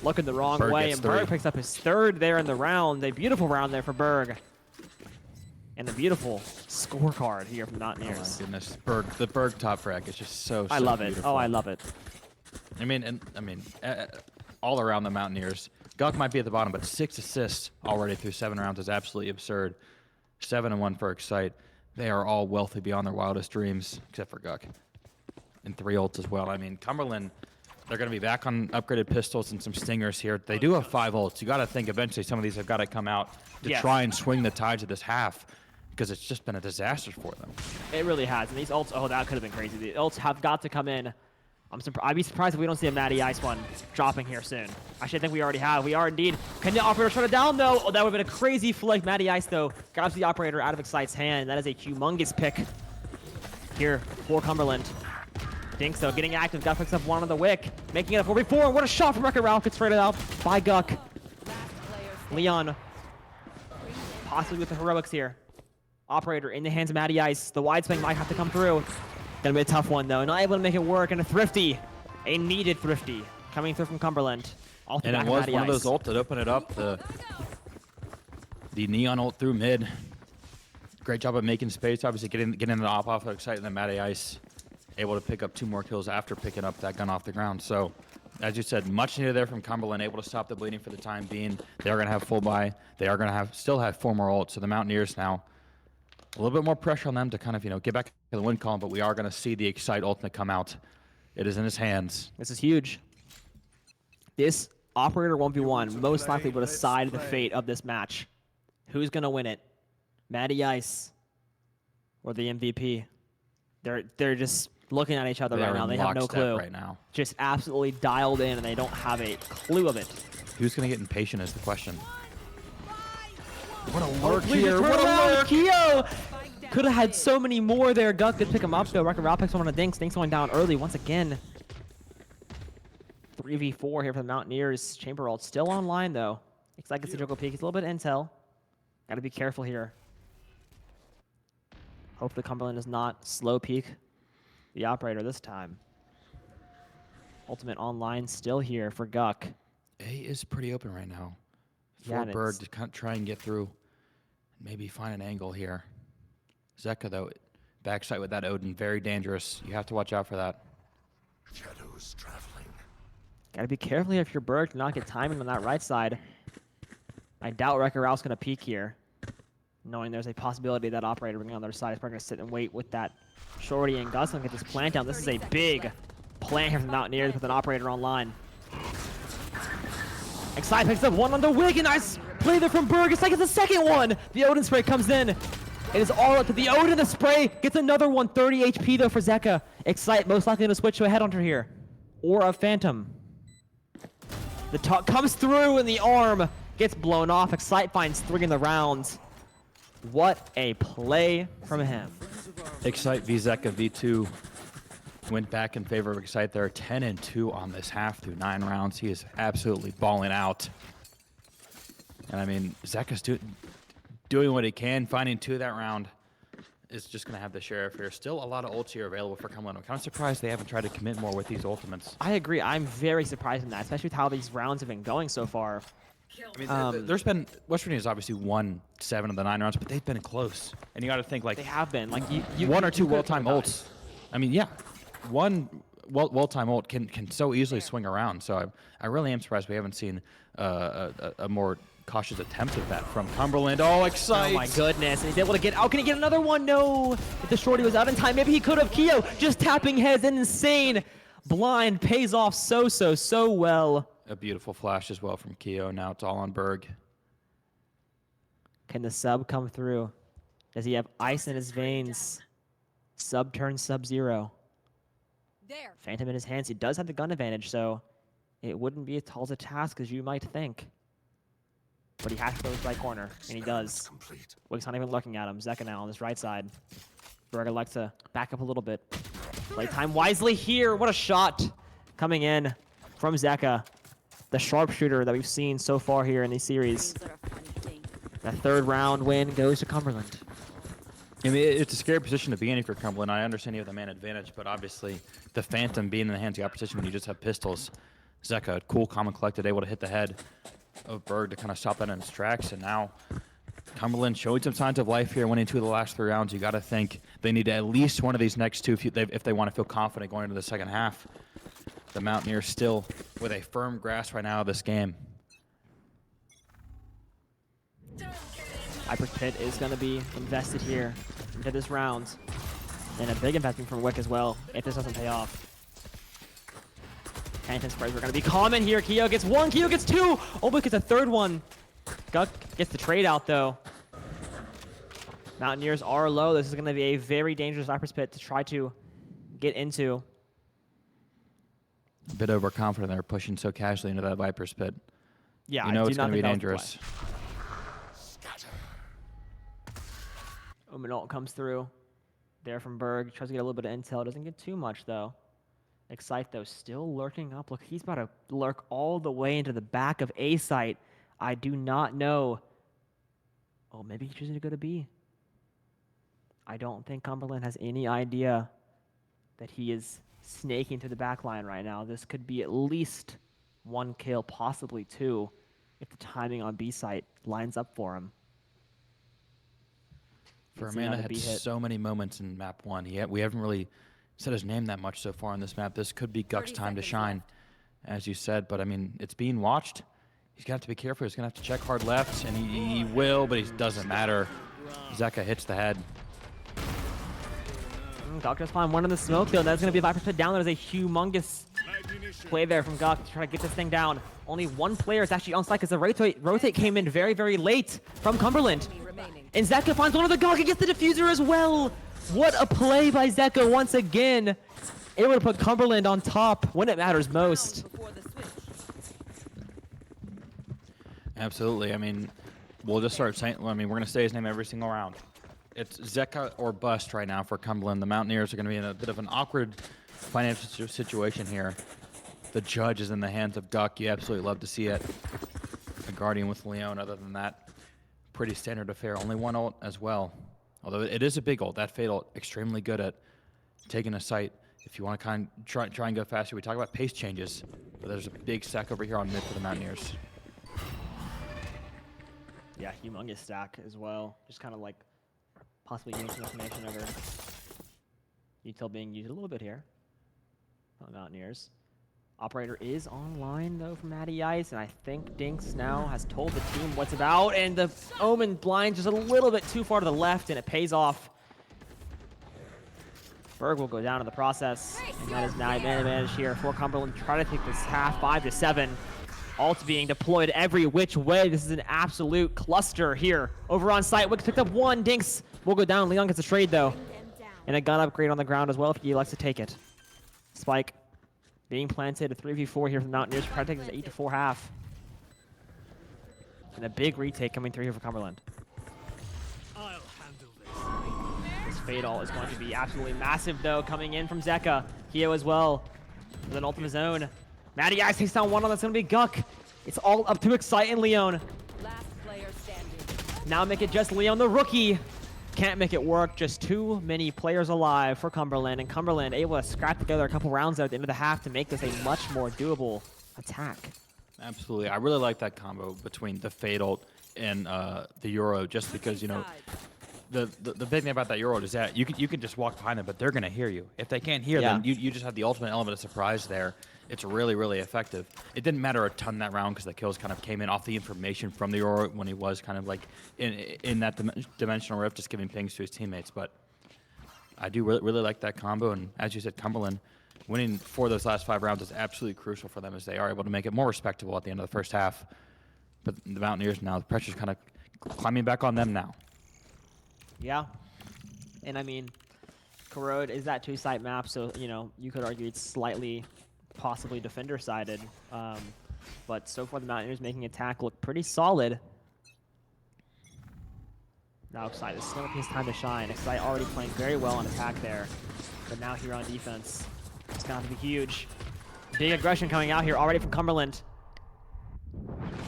looking the wrong Burgh way. gets And Burgh 3. picks up his 3rd there in the round. A beautiful round there for Burgh. And a beautiful scorecard here from Oh my Mountaineers. goodness, the Burgh top frag is just so I love it. beautiful. Oh, I love it. I mean, all around the Mountaineers. Guck might be at the bottom, but 6 assists already through 7 rounds is absolutely absurd. 7-1 for Excite. They are all wealthy beyond their wildest dreams, except for Guck. And 3 ults as well. I mean, Cumberland, they're going to be back on upgraded pistols and some stingers here. They do have 5 ults. You got to think eventually some of these have got to come out to Yes. try and swing the tides of this half, because it's just been a disaster for them. It really has. And these ults, oh, that could have been crazy. The ults have got to come in. I'd be surprised if we don't see a Matty Ice one dropping here soon. Actually, I think we already have. We are indeed. Can the operator shut it down, though? Oh, that would have been a crazy flick. Matty Ice, though, grabs the operator out of Excite's hand. That is a humongous pick here for Cumberland. Dinxx, though, getting active. Got picks up one on the wick, making it a 4v4. What a shot from Wreck-It Ralph. Gets traded out by Guck. Last player Leone, possibly with the heroics here. Operator in the hands of Matty Ice. The wide swing might have to come through. Gonna be a tough one, though. Not able to make it work. And a Thrifty, a needed Thrifty, coming through from Cumberland. All through And back it was Matty one of Ice. those ults that opened it up. The Neon ult through mid. Great job of making space. Obviously, getting the off of Excite, and then Matty Ice able to pick up 2 more kills after picking up that gun off the ground. So, as you said, much needed there from Cumberland, able to stop the bleeding for the time being. They are going to have full buy. They are going to still have 4 more ults. So the Mountaineers now, a little bit more pressure on them to kind of, get back to the win column, but we are going to see the Excite ultimate come out. It is in his hands. This is huge. This operator 1v1 most likely would decide the fate of this match. Who's going to win it? Matty Ice or the MVP? They're just looking at each other right are now. in They have no lockstep clue. right now. Just absolutely dialed in, and they don't have a clue of it. Who's going to get impatient is the question. What a Lurk here. What a lurk! Keo could have had so many more there. Guck did pick him up, though. Wreck-It Ralph picks one on a Dinxx. Dinxx going down early once again. 3v4 here for the Mountaineers. Chamber ult still online, though. Looks like it's a juggle peek. It's a little bit of intel. Gotta be careful here. Hopefully Cumberland does not slow peek the operator this time. Ultimate online still here for Guck. A is pretty open right now. Yeah, For and Burgh it's- to kind of try and get through. Maybe find an angle here. Zeka, though, backside with that Odin, very dangerous. You have to watch out for that. Shadows traveling. Gotta be careful here if you're Burgh to not get timing on that right side. I doubt Wreck-It Ralph's gonna peek here, knowing there's a possibility that operator being on the other side is probably gonna sit and wait with that shorty, and Gus gonna get this plant down. This is a big plant here from the Mountaineers with an operator online. Excite picks up one on the wig, and nice play there from Burgh. It's like it's the second one. The Odin spray comes in. It is all up to the Odin. The spray gets another one. 30 HP though for Zeka. Excite most likely to switch to a headhunter here, or a Phantom. The talk comes through, and the arm gets blown off. Excite finds 3 in the rounds. What a play from him. Excite v Zeka v2 went back in favor of Excite. They're 10-2 on this half through 9 rounds. He is absolutely balling out. And I mean, Zeka's doing what he can, finding 2 that round. Is just going to have the sheriff here. Still a lot of ults here available for Cumberland. I'm kind of surprised they haven't tried to commit more with these ultimates. I agree. I'm very surprised in that, especially with how these rounds have been going so far. I mean, there's been West Virginia's obviously won 7 of the 9 rounds, but they've been close. And you got to think like They have been. Like you 1 or you 2 could've well-timed done it. ults. I mean, yeah, one well-timed ult can so easily swing around. So I really am surprised we haven't seen a more cautious attempt at that from Cumberland. Oh, Excite! Oh my goodness. And he's able to get out. Can he get another one? No. If the shorty was out in time, maybe he could have. Keo just tapping heads. An insane blind pays off so well. A beautiful flash as well from Keo. Now it's all on Burgh. Can the sub come through? Does he have ice in his veins? Sub turns Sub-Zero. there. Phantom in his hands. He does have the gun advantage, so it wouldn't be as tall a task as you might think. But he has to go to his right corner, and he does. Complete. Wick's not even looking at him. Zeka now on his right side. Burgh likes to back up a little bit. Play time wisely here. What a shot coming in from Zeka. The sharpshooter that we've seen so far here in these series. Dreams are a funny thing. That 3rd round win goes to Cumberland. I mean, it's a scary position to be in for Cumberland. I understand you have the man advantage, but obviously the Phantom being in the hands of the opposition when you just have pistols. Zeka, cool, calm, and collected, able to hit the head of Burgh to kind of stop that in its tracks. And now Cumberland showing some signs of life here, winning 2 of the last 3 rounds. You got to think they need at least one of these next 2 if they want to feel confident going into the second half. The Mountaineers still with a firm grasp right now of this game. Viper's Pit is going to be invested here into this round. And a big investment from Wick as well, if this doesn't pay off. Phantom sprays are going to be common here. Keo gets one, Keo gets two. Oh, Wick gets a third one. Guck gets the trade out, though. Mountaineers are low. This is going to be a very dangerous Viper's Pit to try to get into. A bit overconfident they're pushing so casually into that Viper's Pit. Yeah, You know I do it's not going to be think that was the dangerous. play. Omenalt comes through. There from Burgh. Tries to get a little bit of intel. Doesn't get too much, though. Excite, though, still lurking up. Look, he's about to lurk all the way into the back of A site. I do not know. Oh, maybe he's choosing to go to B. I don't think Cumberland has any idea that he is snaking to the back line right now. This could be at least one kill, possibly two, if the timing on B site lines up for him. For a It's man that another had B hit. so many moments in map 1, we haven't really said his name that much so far on this map. This could be Guck's 30 time to seconds shine, as you said. But, I mean, it's being watched. He's going to have to be careful. He's going to have to check hard left, and he will, but it doesn't matter. Zeka hits the head. Guck just find one in the smoke, though. That's going to be a Viper's Pit down. There's a humongous play there from Guck to try to get this thing down. Only one player is actually on site because the rotate came in very, very late from Cumberland. Enemy remaining. And Zeka finds one of the Guck and gets the diffuser as well. What a play by Zeka once again. Able to put Cumberland on top when it matters most. Before the switch. Absolutely. I mean, we'll just start saying, we're going to say his name every single round. It's Zeka or bust right now for Cumberland. The Mountaineers are going to be in a bit of an awkward financial situation here. The judge is in the hands of Guck. You absolutely love to see it. A Guardian with Leone. Other than that, pretty standard affair. Only one ult as well. Although it is a big ult. That Fade ult, extremely good at taking a site. If you want to try and go faster, we talk about pace changes. But there's a big stack over here on mid for the Mountaineers. Yeah, humongous stack as well. Just kind of like possibly using information over util being used a little bit here on the Mountaineers. Operator is online, though, from Matty Ice, and I think Dinxx now has told the team what's about, and the Omen blind just a little bit too far to the left, and it pays off. Burgh will go down in the process, and that is now an advantage here for Cumberland. Try to take this half, 5-7. Ult being deployed every which way. This is an absolute cluster here. Over on site, Wick picked up one. Dinxx will go down. Leone gets a trade, though, and a gun upgrade on the ground as well if he likes to take it. Spike being planted, a 3v4 here from the Mountaineers. Try to take this 8-4 half. And a big retake coming through here for Cumberland. This Fade ult is going to be absolutely massive, though, coming in from Zeka. Keo as well with an ult of his own. Matty Ice takes down one on that's going to be Guck. It's all up to Excite and Leone. Last player standing. Now make it just Leone, the rookie. Can't make it work. Just too many players alive for Cumberland. And Cumberland able to scrap together a couple rounds there at the end of the half to make this a much more doable attack. Absolutely. I really like that combo between the Fade ult and the Euro, just because, you know, the big thing about that Euro is that you can just walk behind them, but they're going to hear you. If they can't hear them, you just have the ultimate element of surprise there. It's really, really effective. It didn't matter a ton that round because the kills kind of came in off the information from the Euro when he was kind of like in that dimensional rift, just giving pings to his teammates. But I do really like that combo. And as you said, Cumberland winning 4 of those last 5 rounds is absolutely crucial for them as they are able to make it more respectable at the end of the first half. But the Mountaineers now, the pressure's kind of climbing back on them now. Yeah. And I mean, Corrode is that 2-site map, so, you know, you could argue it's slightly possibly defender-sided. But so far the Mountaineers making attack look pretty solid. Now Excite, this is going to be his time to shine. Excite already playing very well on attack there. But now here on defense, it's going to have to be huge. Big aggression coming out here already from Cumberland.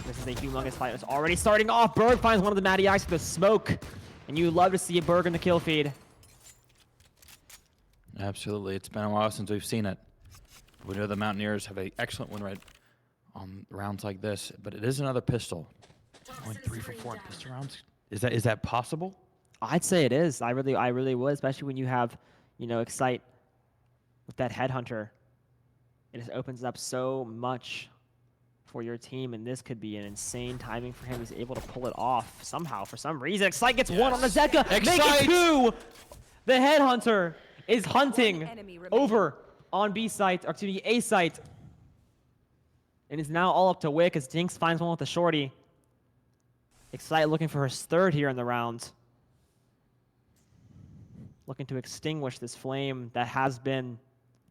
This is a humongous fight. It's already starting off. Burgh finds one of the Matty Ice with the smoke. And you love to see a Burgh in the kill feed. Absolutely. It's been a while since we've seen it. We know the Mountaineers have an excellent win rate on rounds like this, but it is another pistol. Only 3 for 4 in pistol rounds. Is that possible? I'd say it is. I really would, especially when you have, you know, Excite with that headhunter. It just opens up so much for your team, and this could be an insane timing for him. He's able to pull it off somehow, for some reason. Excite gets one on the Zeka. Make it two! The Headhunter is hunting enemy remaining. over on B site, or to the A site. And is now all up to Wick as Dinxx finds one with the shorty. Excite looking for his third here in the round. Looking to extinguish this flame that has been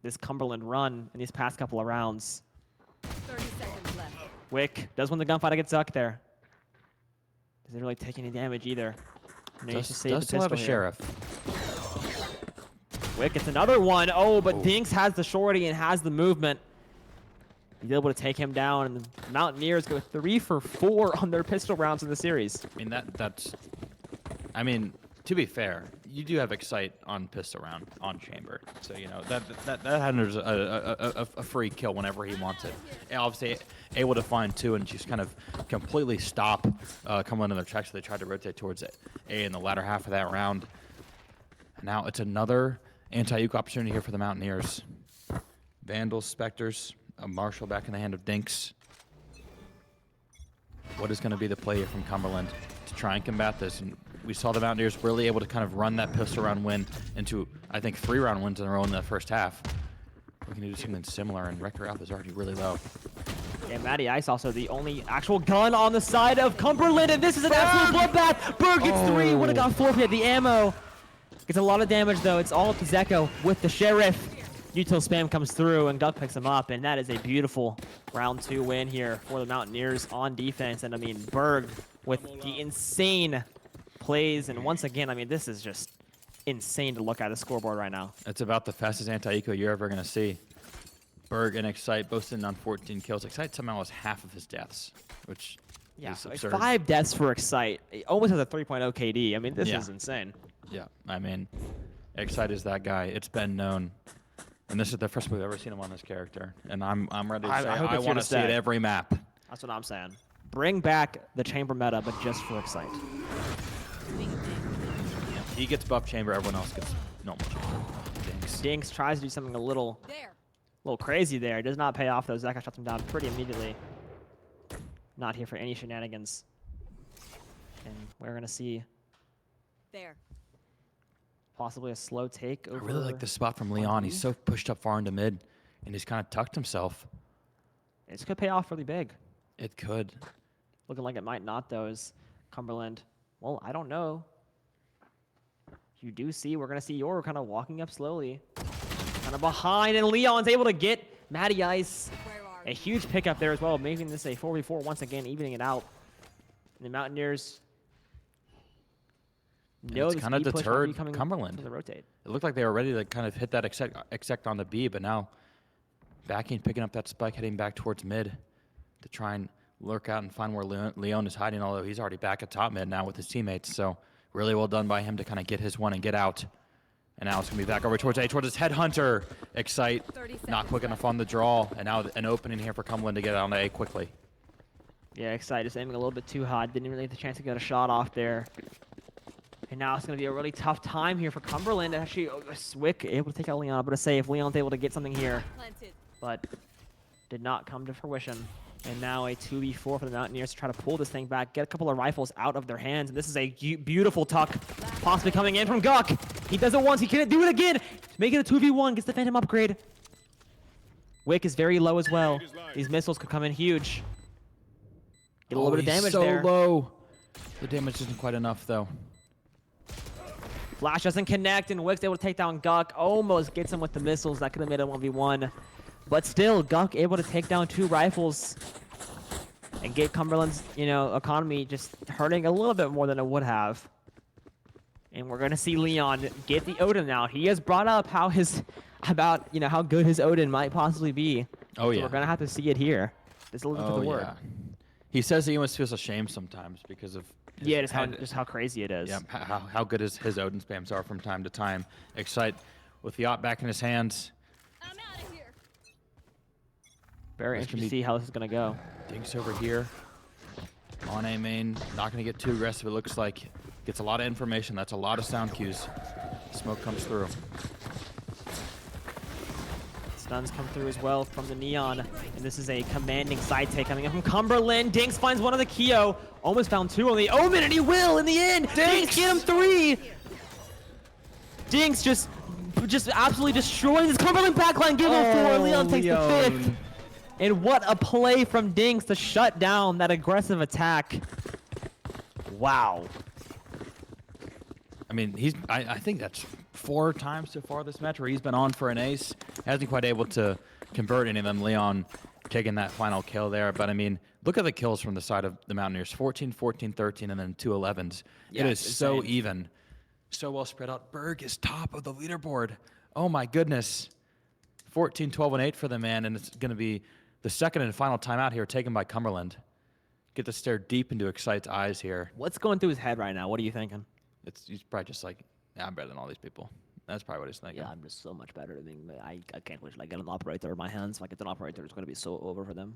this Cumberland run in these past couple of rounds. 30 seconds left. Wick does win the gunfight against Zuck there. Doesn't really take any damage either. Managed to save the Does still have a pistol here. sheriff. Wick gets another one. Oh, but Dinxx has the shorty and has the movement. He's able to take him down, and the Mountaineers go 3 for 4 on their pistol rounds in the series. I mean, that's... I mean, to be fair, you do have Excite on pistol round, on chamber. So, you know, that handles a free kill whenever he wants it. And obviously, able to find 2 and just kind of completely stop Cumberland in their tracks. So they tried to rotate towards A in the latter half of that round. And now it's another anti-uke opportunity here for the Mountaineers. Vandals, Spectres, a Marshall back in the hand of Dinxx. What is going to be the play here from Cumberland to try and combat this? And we saw the Mountaineers really able to kind of run that pistol round win into, I think, 3 round wins in a row in the first half. We can do something similar, and Record Alpha is already really low. And Matty Ice also the only actual gun on the side of Cumberland, and this is an absolute bloodbath. Burgh gets 3, would have got 4 if he had the ammo. Gets a lot of damage though. It's all up to Zeko with the Sheriff. Util spam comes through and Duck picks him up, and that is a beautiful round 2 win here for the Mountaineers on defense. And I mean, Burgh with the insane plays, and once again, I mean, this is just insane to look at the scoreboard right now. It's about the fastest anti-eco you're ever going to see. Burgh and Excite both sitting on 14 kills. Excite somehow has half of his deaths, which Yeah, is so it's absurd. 5 deaths for Excite. He almost has a 3.0 KD. I mean, this Yeah. is insane. Yeah, I mean, Excite is that guy. It's been known. And this is the first we've ever seen him on this character. And I'm ready to say I hope I it's here want to to see it stay. every map. That's what I'm saying. Bring back the chamber meta, but just for Excite. He gets buff chamber, everyone else gets normal chamber. Dinxx. Dinxx tries to do something a little crazy there. Does not pay off though. Zeka shuts him down pretty immediately. Not here for any shenanigans. And we're gonna see There. possibly a slow take over. I really like this spot from Leone. He's so pushed up far into mid, and he's kind of tucked himself. This could pay off really big. It could. Looking like it might not though, as Cumberland. Well, I don't know. You do see, we're gonna see Yor kind of walking up slowly. Kind of behind, and Leon's able to get Matty Ice. Where are A huge pickup there as well, making this a 4v4 once again, evening it out. And the Mountaineers know it's the kind of speed push might be deterred coming Cumberland. to the rotate. It looked like they were ready to kind of hit that exec on the B, but now backing, picking up that spike, heading back towards mid to try and lurk out and find where Leone is hiding, although he's already back at top mid now with his teammates. So really well done by him to kind of get his one and get out. And now it's going to be back over towards A, towards his Headhunter. Excite, 30 not seconds quick enough on the draw. And now an opening here for Cumberland to get out on A quickly. Yeah, Excite just aiming a little bit too high. Didn't really get the chance to get a shot off there. And now it's going to be a really tough time here for Cumberland. Actually, Swick able to take out Leon, but to say if Leon's able to get something here, planted? but did not come to fruition. And now a 2v4 for the Mountaineers to try to pull this thing back, get a couple of rifles out of their hands. And this is a beautiful tuck, possibly coming in from Guck. He does it once, he can't do it again. Make it a 2v1, gets the Phantom upgrade. Wick is very low as well. These missiles could come in huge. Get a little bit of damage so there. low. The damage isn't quite enough, though. Flash doesn't connect, and Wick's able to take down Guck. Almost gets him with the missiles. That could have made it 1v1. But still, Guck able to take down 2 rifles and get Cumberland's, economy just hurting a little bit more than it would have. And we're gonna see Leon get the Odin now. He has brought up how good his Odin might possibly be. Oh, So yeah. we're gonna have to see it here. Just a little bit of the word. He says he almost feels ashamed sometimes because of his Yeah, head. just how crazy it is. Yeah, how good his Odin spams are from time to time. Excite with the op back in his hands. I'm out of here. Very This can interesting to be- see how this is gonna go. Dinxx over here. On A main. Not going to get too aggressive, it looks like. Gets a lot of information. That's a lot of sound cues. Smoke comes through. Stuns come through as well from the Neon, and this is a commanding side take coming in from Cumberland. Dinxx finds one of the Keo, almost found two on the Omen, and he will in the end. Dinxx get him 3. Dinxx just absolutely destroying this Cumberland backline. Give him 4. Leone takes the 5th. And what a play from Dinxx to shut down that aggressive attack. Wow. I mean, I think that's 4 times so far this match where he's been on for an ace. Hasn't quite able to convert any of them. Leone taking that final kill there. But I mean, look at the kills from the side of the Mountaineers. 14, 14, 13, and then 2 11s. Yeah, it is it's so insane. even. So well spread out. Burgh is top of the leaderboard. Oh my goodness. 14, 12, and 8 for the man. And it's going to be the second and final timeout here taken by Cumberland. Get to stare deep into Excite's eyes here. What's going through his head right now? What are you thinking? He's probably just like, yeah, I'm better than all these people. That's probably what he's thinking. Yeah, I'm just so much better than I can't wait till I get an operator in my hands. If I get an operator, it's going to be so over for them.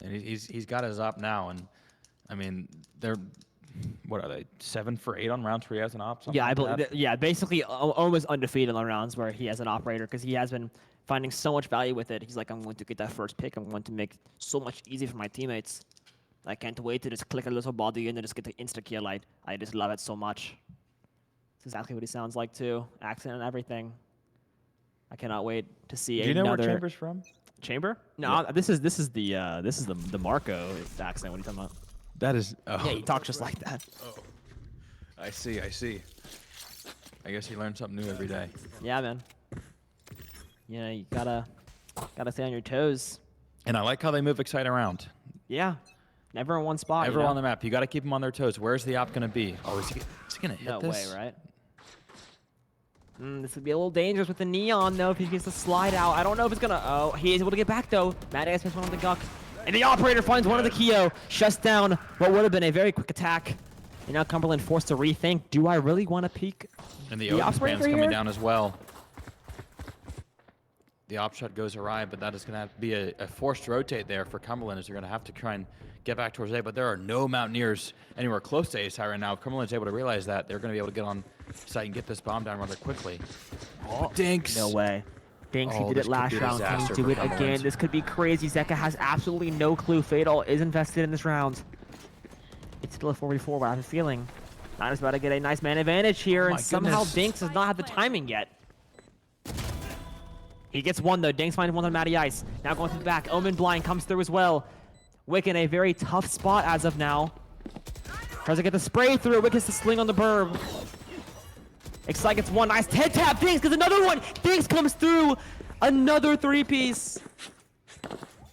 And he's got his op now, and I mean, they're, what are they, 7 for 8 on rounds where he has an op? Yeah, I like believe. that? Yeah, basically almost undefeated on rounds where he has an operator because he has been finding so much value with it. He's like, I'm going to get that first pick. I'm going to make so much easier for my teammates. I can't wait to just click a little body and then just get the insta kill. I just love it so much. It's exactly what he sounds like too. Accent and everything. I cannot wait to see Do you know another where Chamber's from? Chamber. No, this is the Marco accent. What are you talking about? That is. Oh. Yeah, he talks just like that. I see. I guess you learn something new every day. Yeah, man. You know, you gotta stay on your toes. And I like how they move Excite around. Yeah. Never in one spot. Everyone you on the map, you got to keep them on their toes. Where's the op going to be? Oh, is he going to hit No this? way, right? This would be a little dangerous with the Neon, though, if he gets the slide out. I don't know if it's going to... Oh, he is able to get back, though. Mad Ass missed one on the Guck. And the operator finds one of the Keo. Shuts down what would have been a very quick attack. And now Cumberland forced to rethink. Do I really want to peek And the the Odin operator span's coming here? down as well. The op shot goes awry, but that is going to have to be a forced rotate there for Cumberland as they're going to have to try and get back towards A. But there are no Mountaineers anywhere close to Ace High right now. If Cumberland's able to realize that, they're going to be able to get on site and get this bomb down rather quickly. Oh, Dinxx. No way. Dinxx, he Oh, did this it could last be a round. Can disaster he do for it again? Cumberland. This could be crazy. Zeka has absolutely no clue. Fatal is invested in this round. It's still a 4v4, but I have a feeling Niners about to get a nice man advantage here, Oh and my somehow goodness. Dinxx does not have the timing yet. He gets one, though. Dinxx finds one on Matty Ice. Now going to the back. Omen Blind comes through as well. Wick in a very tough spot as of now. Tries to get the spray through. Wick gets the sling on the Burgh. Excite gets one. Nice head tap. Dinxx gets another one. Dinxx comes through. Another 3-piece.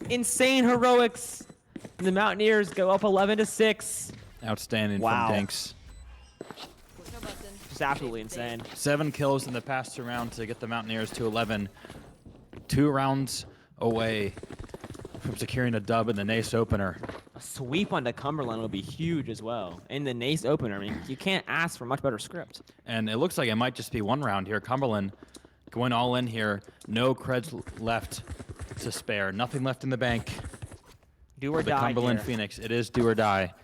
Insane heroics. And the Mountaineers go up 11-6. Outstanding Wow. from Dinxx. No button. Just absolutely insane. 7 kills in the past 2 rounds to get the Mountaineers to 11. 2 rounds away from securing a dub in the NACE opener. A sweep onto Cumberland will be huge as well. In the NACE opener, I mean, you can't ask for much better script. And it looks like it might just be 1 round here. Cumberland going all in here. No creds left to spare. Nothing left in the bank. Do or The die Cumberland here. Phoenix. It is do or die.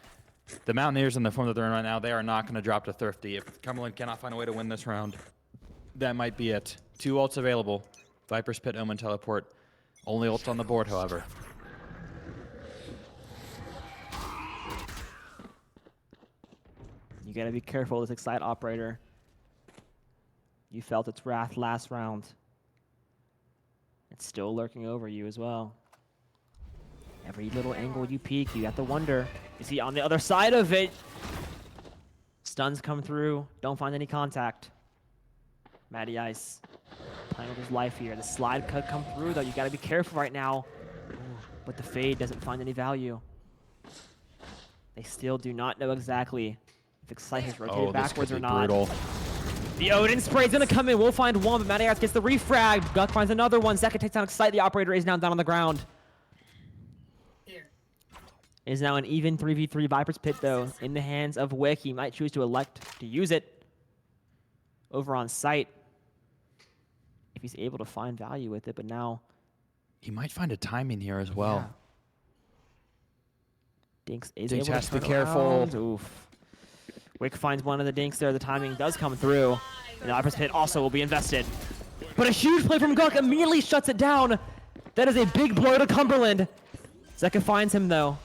The Mountaineers in the form that they're in right now, they are not going to drop to Thrifty. If Cumberland cannot find a way to win this round, that might be it. 2 ults available. Viper's Pit, Omen, Teleport. Only ults on the board, however. You gotta be careful with this Excite operator. You felt its wrath last round. It's still lurking over you as well. Every little angle you peek, you have to wonder, is he on the other side of it? Stuns come through, don't find any contact. Matty Ice playing with his life here. The slide could come through though, you gotta be careful right now. Ooh, but the fade doesn't find any value. They still do not know exactly if Excite has rotated Oh, this backwards could or be not. brutal. The Odin spray's gonna come in. We'll find one, but Matty Ice gets the refrag. Guck finds another one. Zeka takes down Excite. The operator is now down on the ground. It is now an even 3v3 Viper's Pit, though, in the hands of Wick. He might choose to elect to use it over on site if he's able to find value with it, but now... He might find a timing here as well. Dinxx is Dinxx able has to to be turn careful. around. Oof. Wick finds one of the Dinxx there. The timing does come through. And the Viper's Pit also will be invested. But a huge play from Guk immediately shuts it down. That is a big blow to Cumberland. Zeka finds him though.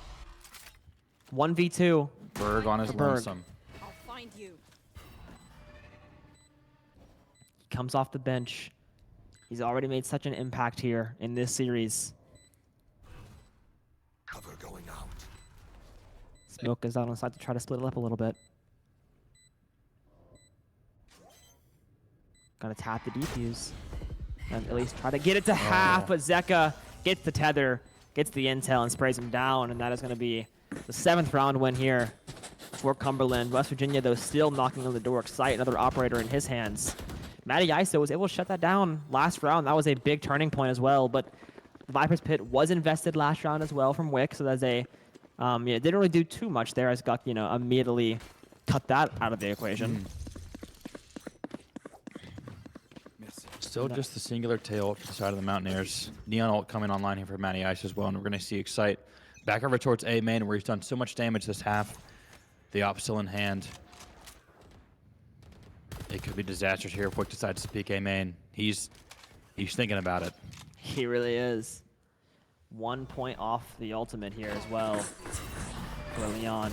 1v2. Burgh on his Burgh. lonesome. I'll find you. Comes off the bench. He's already made such an impact here in this series. Cover going out. Smoke goes out on the side to try to split it up a little bit. Gotta tap the defuse. And at least try to get it to half, but Zeka gets the tether, gets the intel, and sprays him down, and that is gonna be the 7th round win here for Cumberland. West Virginia, though, still knocking on the door. Excite, another operator in his hands. Matty Iso was able to shut that down last round. That was a big turning point as well, but the Viper's Pit was invested last round as well from Wick, so that's a, yeah, it didn't really do too much there as Guk, immediately cut that out of the equation. Still just the singular tail to the side of the Mountaineers. Neon ult coming online here for Matty Ice as well, and we're going to see Excite back over towards A main, where he's done so much damage this half. The op still in hand. It could be disastrous here if Wick decides to peek A main. He's thinking about it. He really is. 1 point off the ultimate here as well for Leone.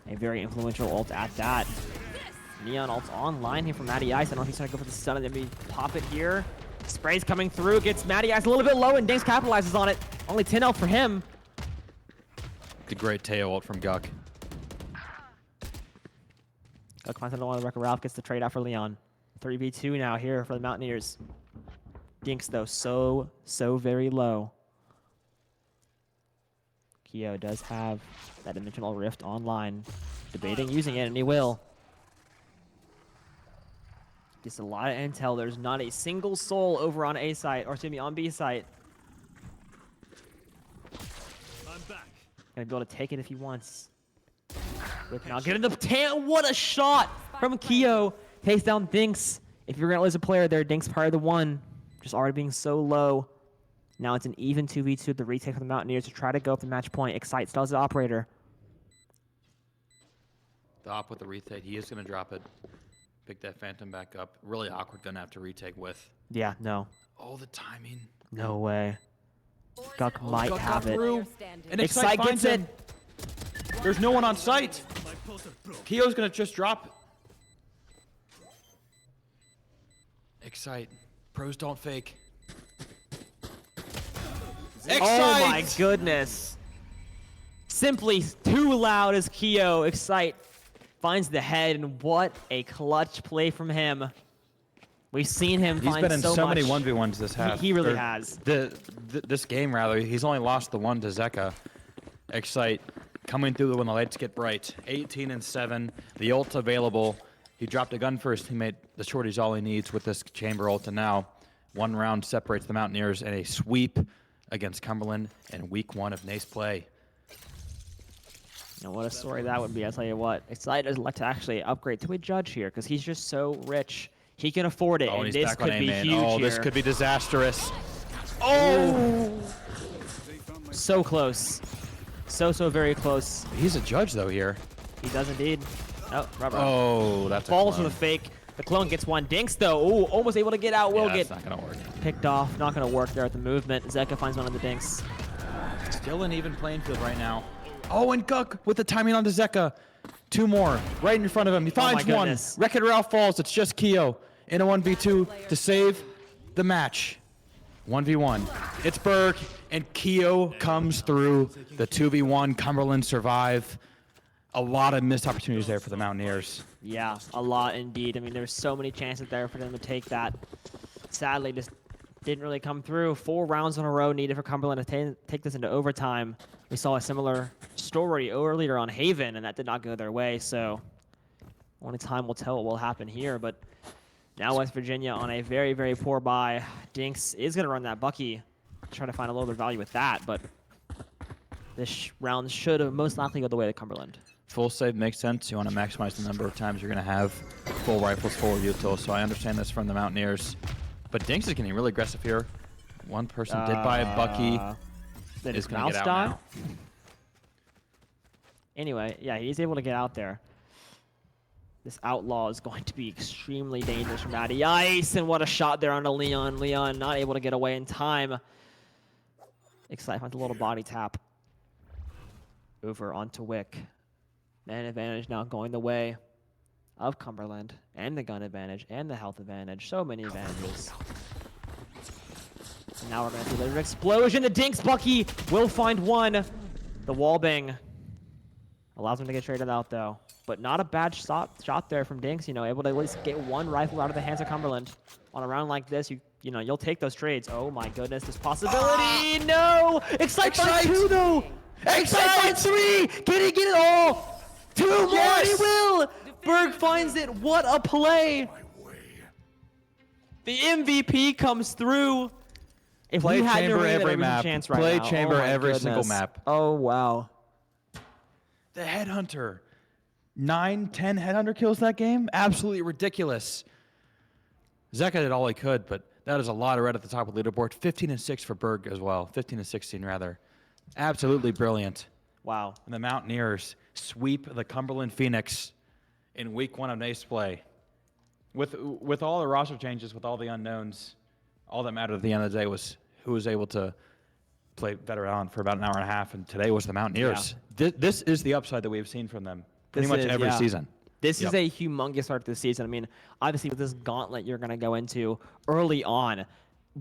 A very influential ult at that. Neon ult's online here from Matty Ice. I don't know if he's trying to go for the stun and then we pop it here. Spray's coming through, gets Matty Ice a little bit low, and Dinxx capitalizes on it. Only 10 health for him. The great tail ult from Guk. Guk finds another one. Wrecker Ralph gets the trade out for Leone. 3v2 now here for the Mountaineers. Dinxx, though, so very low. Keo does have that Dimensional Rift online. Debating using it, and he will. Just a lot of intel. There's not a single soul over on A site, or excuse me, on B site. I'm back. Gonna be able to take it if he wants. Now get in the tan. What a shot from Keo. Takes down Dinxx. If you're gonna lose a player there, Dinxx probably the one. Just already being so low. Now it's an even 2v2. The retake for the Mountaineers to try to go up the match point. Excite still has the operator. The op with the retake. He is going to drop it. Pick that Phantom back up. Really awkward gun to have to retake with. Yeah, no. Oh, the timing. No way. Guk might Guk have got it. through. And Excite finds gets it. him. There's no one on site. Keo's going to just drop. Excite. Pros don't fake. Excite! Oh my goodness. Simply too loud as Keo. Excite finds the head, and what a clutch play from him. We've seen him He's find been in so many much. 1v1s this half. He really Or has. This game, rather. He's only lost the one to Zeka. Excite coming through when the lights get bright. 18 and 7. The ult's available. He dropped a gun for his teammate. The shorty's all he needs with this chamber ult, and now 1 round separates the Mountaineers in a sweep against Cumberland in week 1 of NACE play. You know, what a story that would be. I'll tell you what. Excite doesn't like to actually upgrade to a judge here because he's just so rich. He can afford it, Oh, and he's this back on could be A-man. huge Oh, here. this could be disastrous. Oh! So close. So very close. He's a judge, though, here. He does indeed. Oh, rubber. Oh, that's Falls a for the clone. fake. The clone gets one. Dinxx, though. Ooh, almost able to get out. Will Yeah, get that's not going to work. picked off. Not going to work there at the movement. Zeka finds one of the Dinxx. Still an even playing field right now. Oh, and Guk with the timing on to Zeka. 2 more right in front of him. He finds my one. goodness. Wreck-It Ralph falls. It's just Keo in a 1v2 to save the match. 1v1. It's Burgh, and Keo comes through the 2v1. Cumberland survive. A lot of missed opportunities there for the Mountaineers. Yeah, a lot indeed. I mean, there's so many chances there for them to take that. Sadly, just didn't really come through. 4 rounds in a row needed for Cumberland to take this into overtime. We saw a similar story earlier on Haven, and that did not go their way. So only time will tell what will happen here. But now West Virginia on a very poor buy. Dinxx is going to run that Bucky, try to find a little bit of value with that. But this round should have most likely go the way of Cumberland. Full save makes sense. You want to maximize the number of times you're going to have full rifles, full util. So I understand this from the Mountaineers. But Dinxx is getting really aggressive here. One person did buy a Bucky. Did Is his going to mouse get out die? now. Anyway, yeah, he's able to get out there. This Outlaw is going to be extremely dangerous from Matty Ice, and what a shot there onto Leone. Leone not able to get away in time. Excite finds a little body tap. Over onto Wick. Man advantage now going the way of Cumberland, and the gun advantage, and the health advantage. So many advantages. And now we're going to see the explosion. The Dinxx Bucky will find one. The wall bang allows him to get traded out, though. But not a bad shot there from Dinxx, able to at least get one rifle out of the hands of Cumberland. On a round like this, you'll take those trades. Oh my goodness, this possibility. No! Excite by 2, though! Excite by 3! Can he get it all? 2 more, Yes! he will! Burgh finds it. What a play! The MVP comes through. If Play we had chamber no raid, every there was a map. chance right Play now. chamber Oh my every single goodness. map. Oh, wow. The Headhunter. 9, 10 Headhunter kills that game? Absolutely ridiculous. Zeka did all he could, but that is a lot of red at the top of the leaderboard. 15 and 6 for Burgh as well. 15 and 16 rather. Absolutely brilliant. Wow. And the Mountaineers sweep the Cumberland Phoenix in week 1 of NACE play. With all the roster changes, with all the unknowns, all that mattered at the end of the day was who was able to play veteran for about an hour and a half, and today was the Mountaineers. This is the upside that we've seen from them pretty much every season. This is a humongous start to the season. I mean, obviously with this gauntlet you're going to go into early on,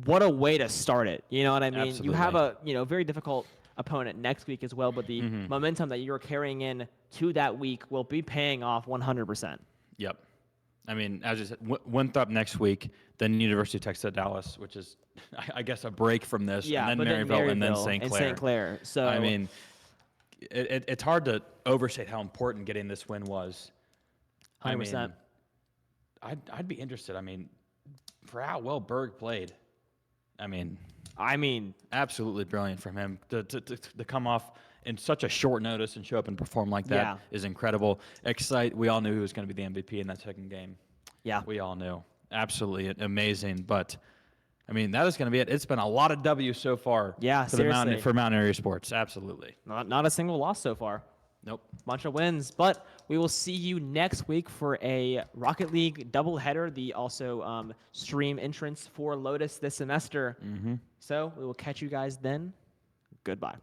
what a way to start it. You know what I mean? Absolutely. You have a very difficult opponent next week as well, but the momentum that you're carrying in to that week will be paying off 100%. Yep. I mean, as you said, Winthrop next week, then University of Texas at Dallas, which is, I guess, a break from this, Yeah, and but then Maryville, and then St. Clair. St. Clair. So I mean, it's hard to overstate how important getting this win was. 100%. I'd be interested. I mean, for how well Burgh played, I mean, absolutely brilliant from him to come off in such a short notice and show up and perform like that is incredible. Excite, we all knew he was going to be the MVP in that second game. Yeah, we all knew. Absolutely amazing. But I mean, that is going to be it. It's been a lot of W's so far. Yeah, for seriously. for Mountaineer Esports. Absolutely. Not a single loss so far. Nope. Bunch of wins, but we will see you next week for a Rocket League doubleheader, the also stream entrance for Lotus this semester. So we will catch you guys then. Goodbye.